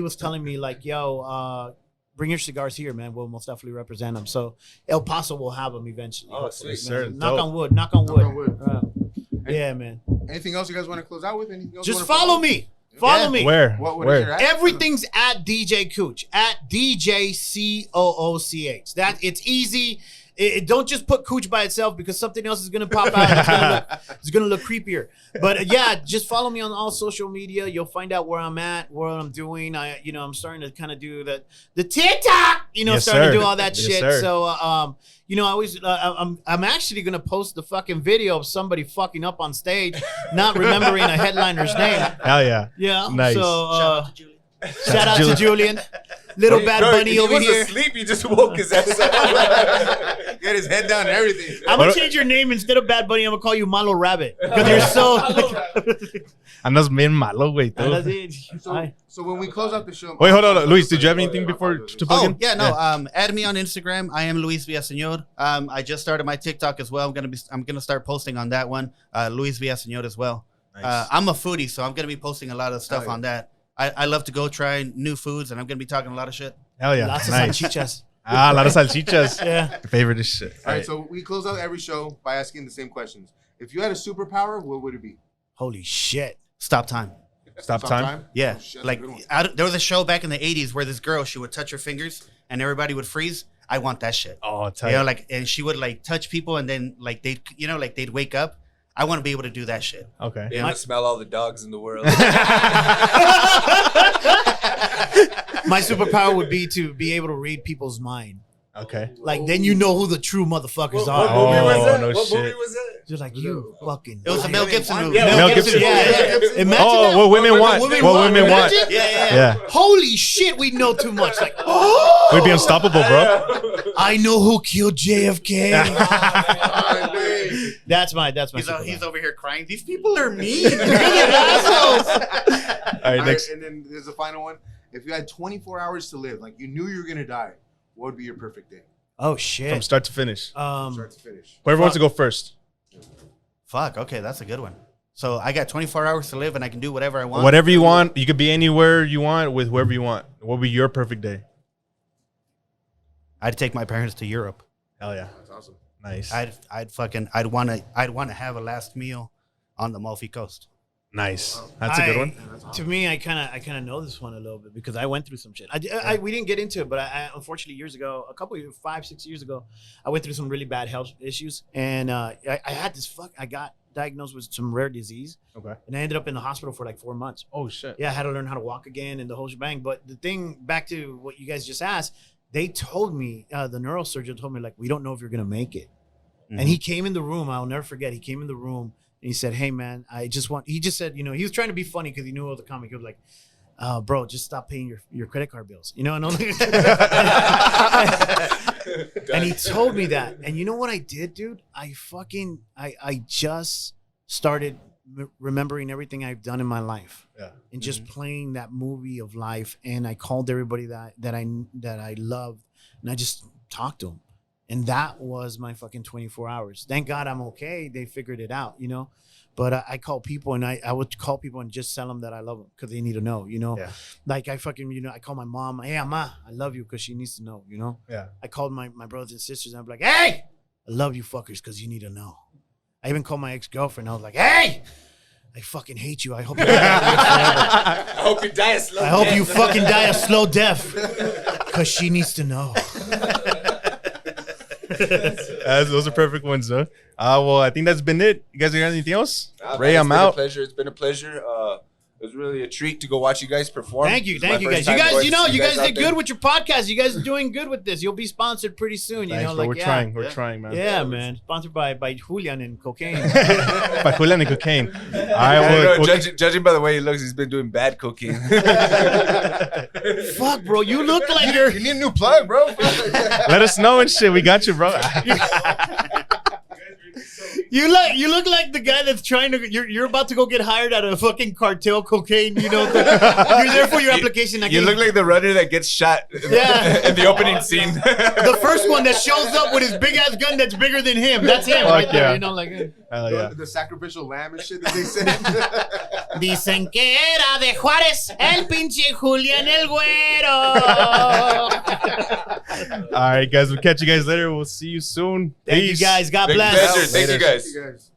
was telling me like, yo, bring your cigars here, man. We'll most definitely represent them. So El Paso will have them eventually.
Oh,
hopefully,
sweet,
man.
sir.
Knock
Dope.
on wood. Knock on wood. Yeah, man.
Anything else you guys want to close out with? Anything else you
Just
wanna
follow me. Follow me.
Where?
What is
Where?
your at?
Everything's at DJ Cooch, at DJCOOCH. That it's easy. Don't just put Cooch by itself because something else is gonna pop out. It's gonna look creepier. But yeah, just follow me on all social media. You'll find out where I'm at, what I'm doing. I'm starting to kind of do the TikTok.
Yes,
starting
sir.
to do all that
Yes,
shit.
sir.
So I always I'm actually gonna post the fucking video of somebody fucking up on stage, not remembering a headliner's name.
Hell yeah.
Yeah.
Nice.
So
Julie.
shout out to Julian. Little Bad Bunny
he
over
was
here.
asleep. You just woke his ass up.
Get his head down and everything.
I'm gonna change your name instead of Bad Bunny. I'm gonna call you Malo Rabbit because you're so.
Andas bien malo, güey. tú.
So when we close out the show,
Wait, hold on, Luis. Did you have anything before to plug in?
Yeah, no. Add me on Instagram. I am Luis Villasenor. I just started my TikTok as well. I'm gonna start posting on that one. Luis Villasenor as well.
Nice.
I'm a foodie, so I'm gonna be posting a lot of stuff on that. I love to go try new foods, and I'm gonna be talking a lot of shit.
Hell yeah.
Lots
Nice.
of salchichas.
A lot of salchichas.
Yeah.
Your favorite is shit.
all right. So we close out every show by asking the same questions. If you had a superpower, what would it be?
Holy shit.
Stop time.
Stop time.
Yeah,
Oh, shit,
like
that's a good one.
there was a show back in the '80s where this girl, she would touch her fingers and everybody would freeze. I want that shit.
Oh,
You know, like, and she would like touch people and then like they'd, you know, like they'd wake up. I want to be able to do that shit.
Okay.
Be able to smell all the dogs in the world.
My superpower would be to be able to read people's mind.
Okay.
Like, then you know who the true motherfuckers are.
Oh, no
What
shit.
movie was that?
Just like, you fucking.
It was a Mel Gibson movie.
Yeah,
Mel Gibson.
Yeah. Imagine
Oh,
that.
what women want.
Women
What
want.
women want.
Imagine?
Yeah.
Holy shit, we know too much. Like,
We'd be unstoppable, bro.
I know who killed JFK. that's my superpower.
He's over here crying. These people are mean.
assholes.
All right,
All right,
next.
and then there's the final one. If you had 24 hours to live, like you knew you were gonna die, what would be your perfect day?
Oh shit.
From start to finish.
Start to finish.
Whoever wants to go first.
Fuck. Okay, that's a good one. So I got 24 hours to live and I can do whatever I want.
Whatever you want. You could be anywhere you want with whoever you want. What would be your perfect day?
I'd take my parents to Europe.
Hell yeah.
That's awesome.
Nice.
I'd want to have a last meal on the Amalfi Coast.
Nice. That's a good one.
To me, I kind of know this one a little bit because I went through some shit. We didn't get into it, but I unfortunately years ago, a couple of years, 5-6 years ago, I went through some really bad health issues, and I had this I got diagnosed with some rare disease.
Okay.
And I ended up in the hospital for like 4 months.
Oh shit.
Yeah, I had to learn how to walk again and the whole shebang. But the thing, back to what you guys just asked, they told me, the neurosurgeon told me, like, we don't know if you're gonna make it.
Mm-hmm.
And he came in the room. I'll never forget. He came in the room. And he said, hey, man, he just said, you know, he was trying to be funny because he knew all the comic. He was like, bro, just stop paying your credit card bills. You know, and he told me that. And you know what I did, dude? I just started remembering everything I've done in my life.
Yeah.
And just playing that movie of life. And I called everybody that I loved. And I just talked to them. And that was my fucking 24 hours. Thank God I'm okay. They figured it out, you know. But I call people and I would call people and just tell them that I love them because they need to know, you know.
Yeah.
Like I fucking, you know, I call my mom, hey, Ama, I love you because she needs to know, you know.
Yeah.
I called my brothers and sisters and I'm like, hey, I love you fuckers because you need to know. I even called my ex-girlfriend. I was like, hey, I fucking hate you. I hope you
I hope you die a slow
I hope
death.
you fucking die a slow death because she needs to know.
Those are perfect ones, though. Well, I think that's been it. You guys got anything else? Ray,
Man,
I'm out.
It's been a pleasure. It was really a treat to go watch you guys perform.
Thank you
It's my
guys.
first
You
time
guys,
going
you
to
know,
see
you guys
out
did
there.
good with your podcast. You guys are doing good with this. You'll be sponsored pretty soon. You
Thanks,
know,
bro.
like
We're trying. We're trying, man.
Yeah, man. Sponsored by Julian and cocaine.
By Julian and cocaine. All right.
I don't know,
Well,
judging by the way he looks, he's been doing bad cocaine.
Fuck, bro. You look like you're.
You need a new plug, bro.
let us know and shit. We got you, bro.
You look like the guy that's trying to. You're about to go get hired at a fucking cartel cocaine. You know, you're there for your application.
You look like the runner that gets shot
Yeah.
in the opening scene.
the first one that shows up with his big ass gun that's bigger than him. That's him
Fuck
right there.
yeah.
You know, like.
Hell yeah.
The sacrificial lamb and shit that they said.
Dicen que era de Juárez el pinche Julián el Güero.
All right, guys. We'll catch you guys later. We'll see you soon.
Thank you
Peace.
guys. God
Big
bless.
pleasure. Thank you
Later.
guys.
You guys.